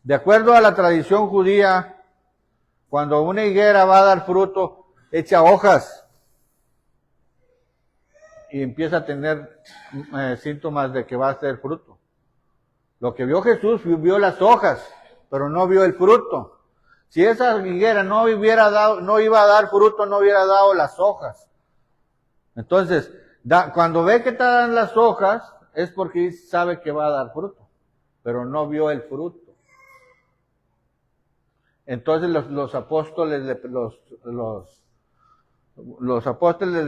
De acuerdo a la tradición judía, cuando una higuera va a dar fruto, echa hojas y empieza a tener síntomas de que va a ser fruto. Lo que vio Jesús, vio las hojas, pero no vio el fruto. Si esa higuera no iba a dar fruto, no hubiera dado las hojas. Entonces, cuando ve que te dan las hojas, es porque sabe que va a dar fruto, pero no vio el fruto. Entonces los apóstoles le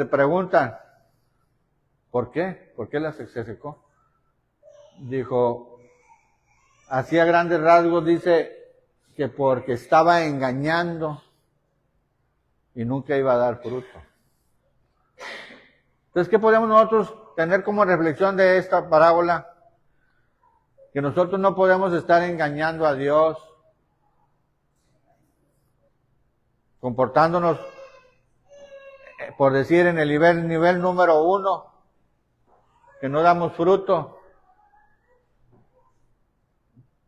preguntan, ¿por qué? ¿Por qué se secó? Dijo, así a grandes rasgos dice que porque estaba engañando y nunca iba a dar fruto. Entonces, ¿qué podemos nosotros tener como reflexión de esta parábola? Que nosotros no podemos estar engañando a Dios, comportándonos, por decir, en el nivel número 1, que no damos fruto.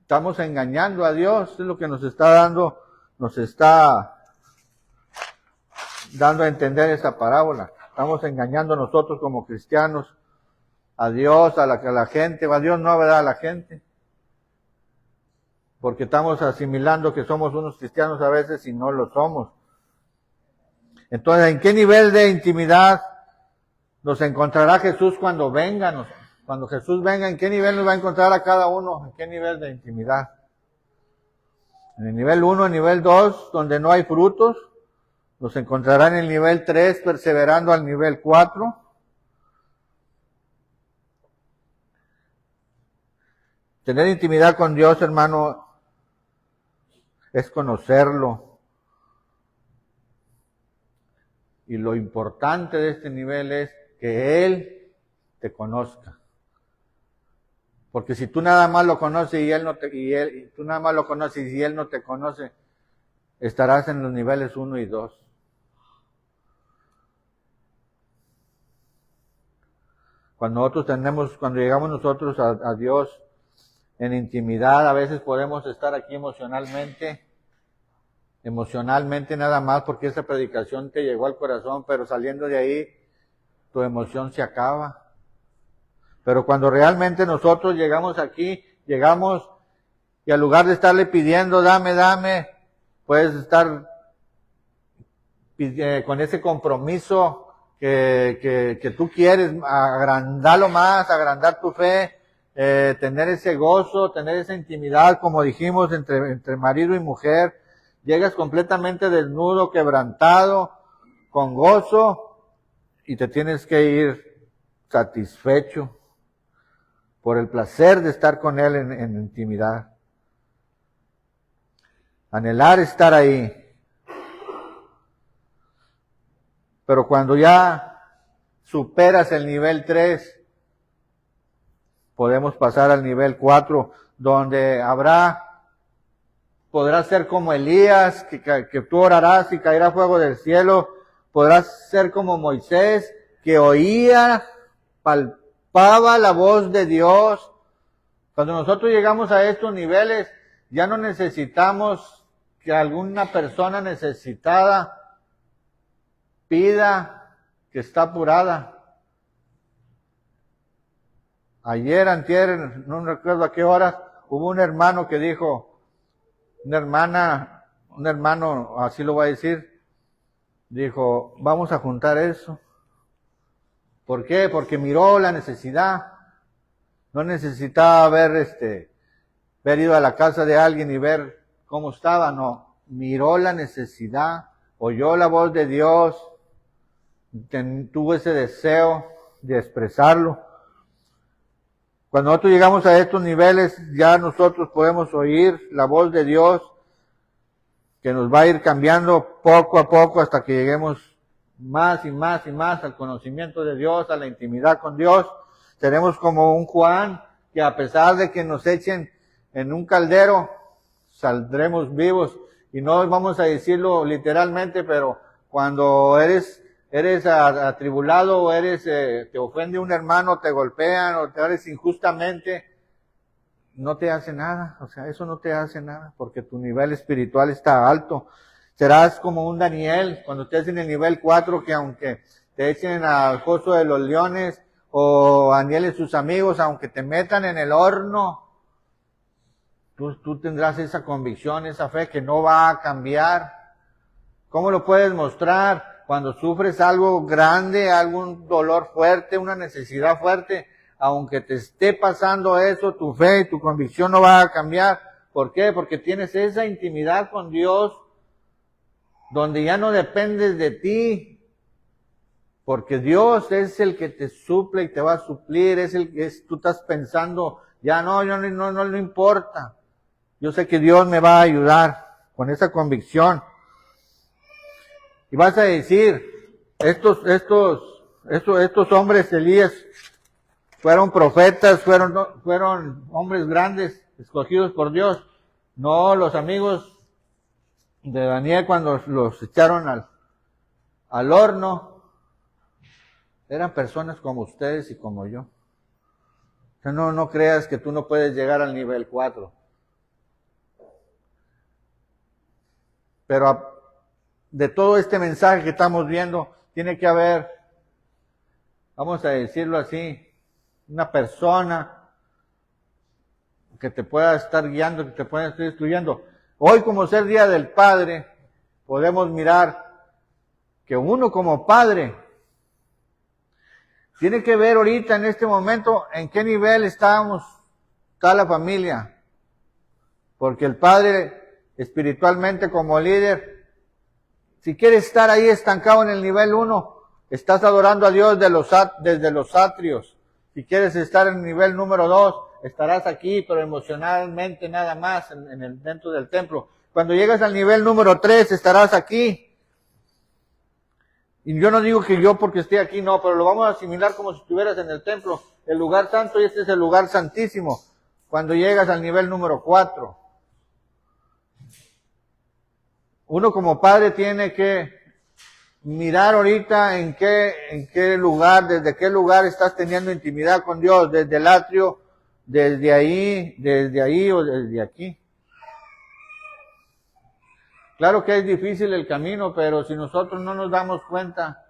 Estamos engañando a Dios, es lo que nos está dando a entender esta parábola. Estamos engañando nosotros como cristianos a Dios, a la gente, a Dios no, ¿verdad? A la gente. Porque estamos asimilando que somos unos cristianos a veces y no lo somos. Entonces, ¿en qué nivel de intimidad nos encontrará Jesús cuando venga? Cuando Jesús venga, ¿en qué nivel nos va a encontrar a cada uno? ¿En qué nivel de intimidad? En el nivel 1, en el nivel 2, donde no hay frutos, nos encontrará en el nivel 3, perseverando al nivel 4. Tener intimidad con Dios, hermano, es conocerlo. Y lo importante de este nivel es que Él te conozca. Porque si tú nada más lo conoces y tú nada más lo conoces y Él no te conoce, estarás en los niveles 1 y 2. Cuando llegamos nosotros a Dios en intimidad, a veces podemos estar aquí emocionalmente nada más, porque esa predicación te llegó al corazón, pero saliendo de ahí, tu emoción se acaba. Pero cuando realmente nosotros llegamos aquí, y al lugar de estarle pidiendo, dame, puedes estar con ese compromiso que tú quieres, agrandarlo más, agrandar tu fe, tener ese gozo, tener esa intimidad, como dijimos, entre marido y mujer. Llegas completamente desnudo, quebrantado, con gozo, y te tienes que ir satisfecho por el placer de estar con Él en intimidad. Anhelar estar ahí. Pero cuando ya superas el nivel 3, podemos pasar al nivel 4, donde podrás ser como Elías, que tú orarás y caerá fuego del cielo. Podrás ser como Moisés, que oía, palpaba la voz de Dios. Cuando nosotros llegamos a estos niveles, ya no necesitamos que alguna persona necesitada pida que está apurada. Ayer, antier, no recuerdo a qué hora, hubo un hermano que dijo, un hermano, así lo voy a decir, dijo, vamos a juntar eso. ¿Por qué? Porque miró la necesidad. No necesitaba haber ido a la casa de alguien y ver cómo estaba, no. Miró la necesidad, oyó la voz de Dios, tuvo ese deseo de expresarlo. Cuando nosotros llegamos a estos niveles, ya nosotros podemos oír la voz de Dios, que nos va a ir cambiando poco a poco hasta que lleguemos más y más y más al conocimiento de Dios, a la intimidad con Dios. Seremos como un Juan, que a pesar de que nos echen en un caldero, saldremos vivos. Y no vamos a decirlo literalmente, pero cuando eres atribulado o te ofende un hermano, te golpean o te haces injustamente, no te hace nada, o sea, eso no te hace nada, porque tu nivel espiritual está alto. Serás como un Daniel, cuando estés en el nivel 4, que aunque te echen al foso de los leones, o Daniel y sus amigos, aunque te metan en el horno, tú tendrás esa convicción, esa fe que no va a cambiar. ¿Cómo lo puedes mostrar? Cuando sufres algo grande, algún dolor fuerte, una necesidad fuerte, aunque te esté pasando eso, tu fe y tu convicción no va a cambiar. ¿Por qué? Porque tienes esa intimidad con Dios, donde ya no dependes de ti, porque Dios es el que te suple y te va a suplir, tú estás pensando, ya no importa. Yo sé que Dios me va a ayudar con esa convicción. Y vas a decir, estos hombres, Elías, fueron profetas, fueron hombres grandes, escogidos por Dios. No, los amigos de Daniel, cuando los echaron al horno, eran personas como ustedes y como yo. O sea, no creas que tú no puedes llegar al nivel 4. Pero de todo este mensaje que estamos viendo, tiene que haber, vamos a decirlo así, una persona que te pueda estar guiando, que te pueda estar instruyendo. Hoy, como ser Día del Padre, podemos mirar que uno como padre tiene que ver ahorita, en este momento, en qué nivel está la familia. Porque el padre, espiritualmente como líder, si quieres estar ahí estancado en el nivel 1, estás adorando a Dios desde los atrios. Si quieres estar en el nivel número 2, estarás aquí, pero emocionalmente nada más, dentro del templo. Cuando llegas al nivel número 3, estarás aquí. Y yo no digo que yo porque esté aquí, no, pero lo vamos a asimilar como si estuvieras en el templo, el lugar santo, y este es el lugar santísimo. Cuando llegas al nivel número 4. Uno como padre tiene que mirar ahorita en qué lugar, desde qué lugar estás teniendo intimidad con Dios, desde el atrio, desde ahí o desde aquí. Claro que es difícil el camino, pero si nosotros no nos damos cuenta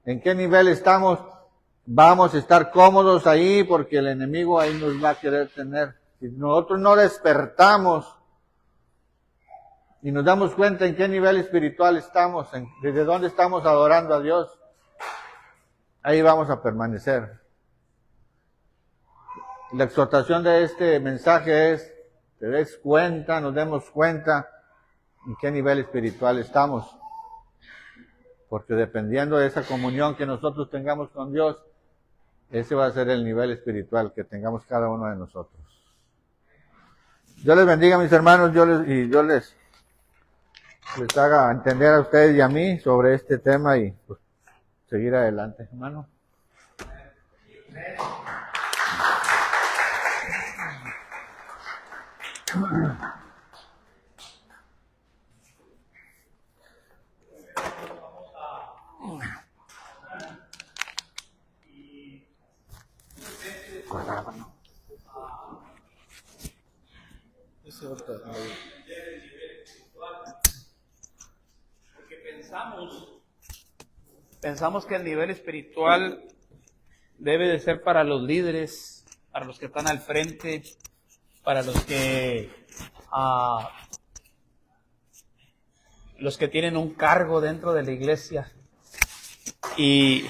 en qué nivel estamos, vamos a estar cómodos ahí porque el enemigo ahí nos va a querer tener. Si nosotros no despertamos y nos damos cuenta en qué nivel espiritual estamos, desde dónde estamos adorando a Dios, ahí vamos a permanecer. La exhortación de este mensaje es, nos demos cuenta en qué nivel espiritual estamos. Porque dependiendo de esa comunión que nosotros tengamos con Dios, ese va a ser el nivel espiritual que tengamos cada uno de nosotros. Dios les bendiga, mis hermanos, yo les haga entender a ustedes y a mí sobre este tema y pues, seguir adelante, hermano. Porque pensamos que el nivel espiritual debe de ser para los líderes, para los que están al frente, para los que tienen un cargo dentro de la iglesia. Y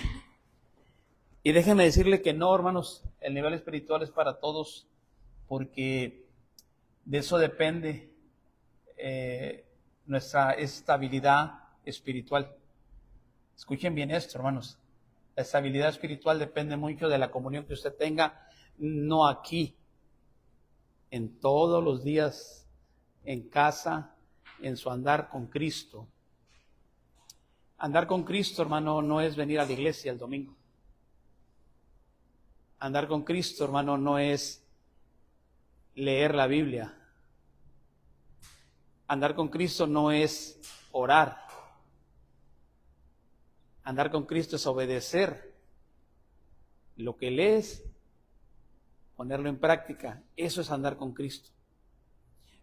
déjenme decirle que no, hermanos, el nivel espiritual es para todos, porque de eso depende nuestra estabilidad espiritual. Escuchen bien esto, hermanos. La estabilidad espiritual depende mucho de la comunión que usted tenga, no aquí, en todos los días, en casa, en su andar con Cristo. Andar con Cristo, hermano, no es venir a la iglesia el domingo. Andar con Cristo, hermano, no es leer la Biblia. Andar con Cristo no es orar. Andar con Cristo es obedecer lo que lees ponerlo en práctica. Eso es andar con Cristo.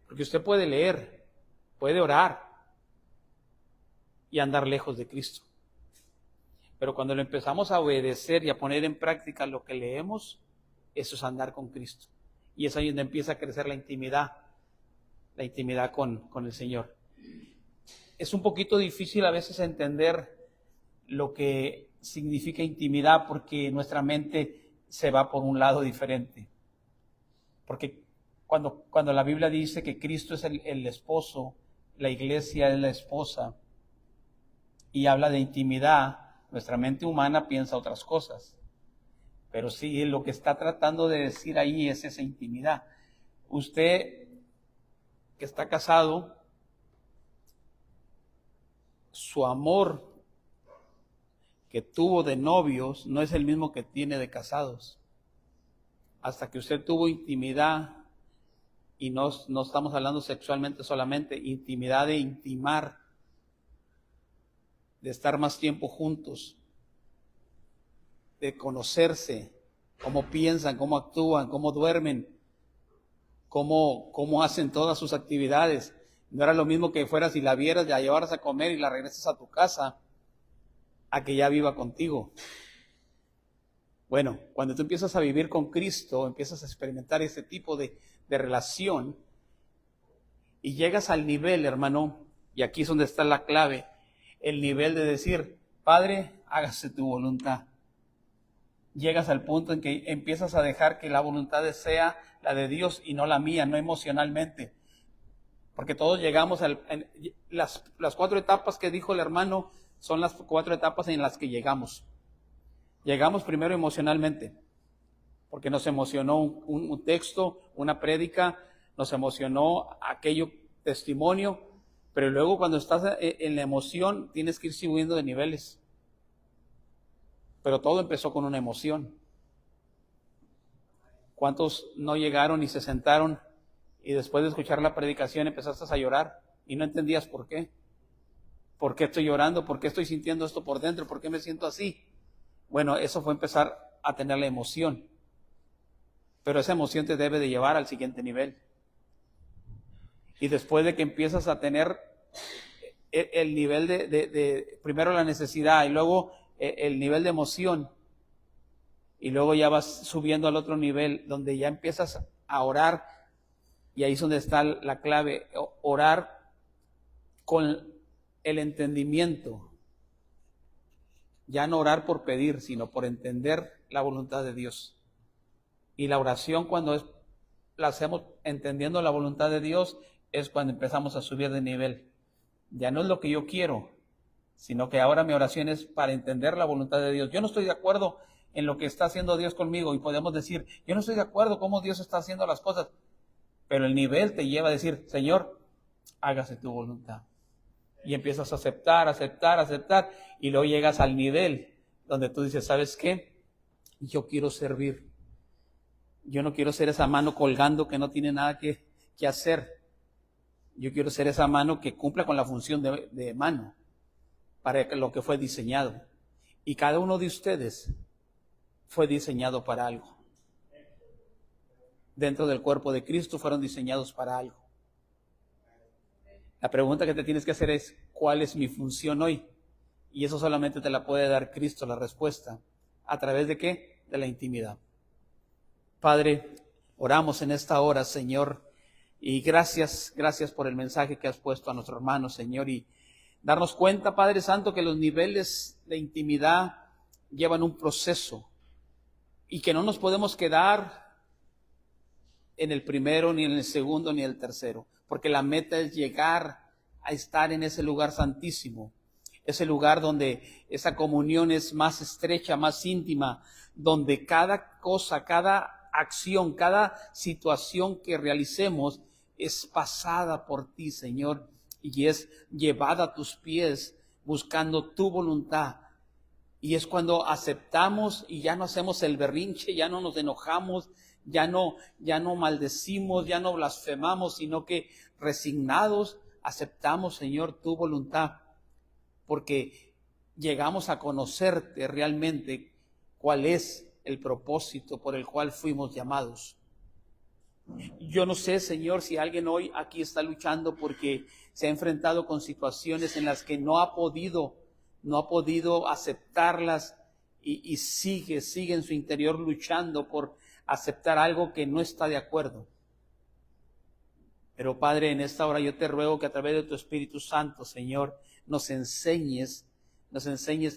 Porque usted puede leer, puede orar y andar lejos de Cristo. Pero cuando lo empezamos a obedecer y a poner en práctica lo que leemos, eso es andar con Cristo. Y es ahí donde empieza a crecer la intimidad con el Señor. Es un poquito difícil a veces entender lo que significa intimidad porque nuestra mente se va por un lado diferente. Porque cuando la Biblia dice que Cristo es el esposo, la iglesia es la esposa, y habla de intimidad, nuestra mente humana piensa otras cosas. Pero sí, lo que está tratando de decir ahí es esa intimidad. Usted que está casado, su amor que tuvo de novios no es el mismo que tiene de casados. Hasta que usted tuvo intimidad, y no estamos hablando sexualmente solamente, intimidad de intimar, de estar más tiempo juntos, de conocerse, cómo piensan, cómo actúan, cómo duermen, cómo hacen todas sus actividades. No era lo mismo que fueras y la vieras, la llevaras a comer y la regresas a tu casa, a que ya viva contigo. Bueno, cuando tú empiezas a vivir con Cristo, empiezas a experimentar ese tipo de relación y llegas al nivel, hermano, y aquí es donde está la clave, el nivel de decir, Padre, hágase tu voluntad. Llegas al punto en que empiezas a dejar que la voluntad sea la de Dios y no la mía, no emocionalmente. Porque todos llegamos las 4 etapas que dijo el hermano son las 4 etapas en las que llegamos. Llegamos primero emocionalmente, porque nos emocionó un texto, una prédica, nos emocionó aquello testimonio, pero luego cuando estás en la emoción tienes que ir subiendo de niveles. Pero todo empezó con una emoción. ¿Cuántos no llegaron y se sentaron y después de escuchar la predicación empezaste a llorar y no entendías por qué? ¿Por qué estoy llorando? ¿Por qué estoy sintiendo esto por dentro? ¿Por qué me siento así? Bueno, eso fue empezar a tener la emoción. Pero esa emoción te debe de llevar al siguiente nivel. Y después de que empiezas a tener el nivel de primero la necesidad y luego el nivel de emoción, y luego ya vas subiendo al otro nivel donde ya empiezas a orar, y ahí es donde está la clave, orar con el entendimiento, ya no orar por pedir, sino por entender la voluntad de Dios. Y la oración cuando la hacemos entendiendo la voluntad de Dios es cuando empezamos a subir de nivel. Ya no es lo que yo quiero, sino que ahora mi oración es para entender la voluntad de Dios. Yo no estoy de acuerdo en lo que está haciendo Dios conmigo y podemos decir, yo no estoy de acuerdo cómo Dios está haciendo las cosas, pero el nivel te lleva a decir, Señor, hágase tu voluntad. Y empiezas a aceptar, y luego llegas al nivel donde tú dices, ¿sabes qué? Yo quiero servir. Yo no quiero ser esa mano colgando que no tiene nada que hacer. Yo quiero ser esa mano que cumpla con la función de mano para lo que fue diseñado. Y cada uno de ustedes fue diseñado para algo. Dentro del cuerpo de Cristo fueron diseñados para algo. La pregunta que te tienes que hacer es, ¿cuál es mi función hoy? Y eso solamente te la puede dar Cristo, la respuesta. ¿A través de qué? De la intimidad. Padre, oramos en esta hora, Señor, y gracias por el mensaje que has puesto a nuestro hermano, Señor, y darnos cuenta, Padre Santo, que los niveles de intimidad llevan un proceso y que no nos podemos quedar en el primero, ni en el segundo, ni en el tercero, porque la meta es llegar a estar en ese lugar santísimo, ese lugar donde esa comunión es más estrecha, más íntima, donde cada cosa, cada acción, cada situación que realicemos es pasada por ti, Señor, y es llevada a tus pies buscando tu voluntad. Y es cuando aceptamos y ya no hacemos el berrinche, ya no nos enojamos, ya no maldecimos, ya no blasfemamos, sino que resignados aceptamos, Señor, tu voluntad, porque llegamos a conocerte realmente cuál es el propósito por el cual fuimos llamados. Yo no sé, Señor, si alguien hoy aquí está luchando porque se ha enfrentado con situaciones en las que no ha podido aceptarlas y sigue en su interior luchando por aceptar algo que no está de acuerdo. Pero Padre, en esta hora yo te ruego que a través de tu Espíritu Santo, Señor, nos enseñes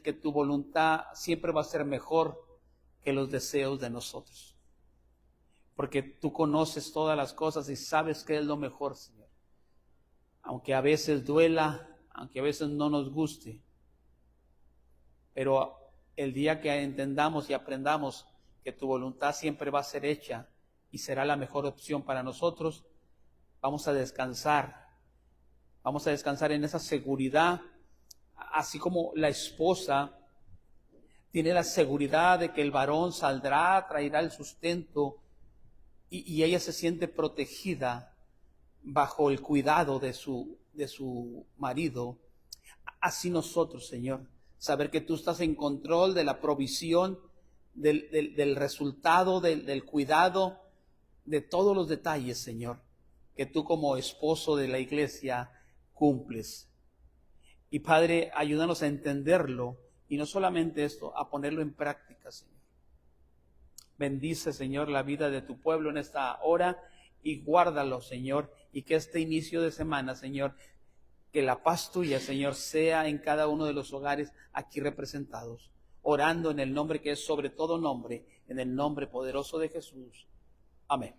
que tu voluntad siempre va a ser mejor que los deseos de nosotros. Porque tú conoces todas las cosas y sabes qué es lo mejor, Señor. Aunque a veces duela, aunque a veces no nos guste. Pero el día que entendamos y aprendamos que tu voluntad siempre va a ser hecha y será la mejor opción para nosotros, vamos a descansar en esa seguridad, así como la esposa tiene la seguridad de que el varón saldrá, traerá el sustento y ella se siente protegida bajo el cuidado de su marido. Así nosotros, Señor, saber que tú estás en control de la provisión, del resultado, del cuidado, de todos los detalles, Señor, que tú como esposo de la iglesia cumples. Y Padre, ayúdanos a entenderlo y no solamente esto, a ponerlo en práctica, Señor. Bendice, Señor, la vida de tu pueblo en esta hora y guárdalo, Señor, y que este inicio de semana, Señor, que la paz tuya, Señor, sea en cada uno de los hogares aquí representados, orando en el nombre que es sobre todo nombre, en el nombre poderoso de Jesús. Amén.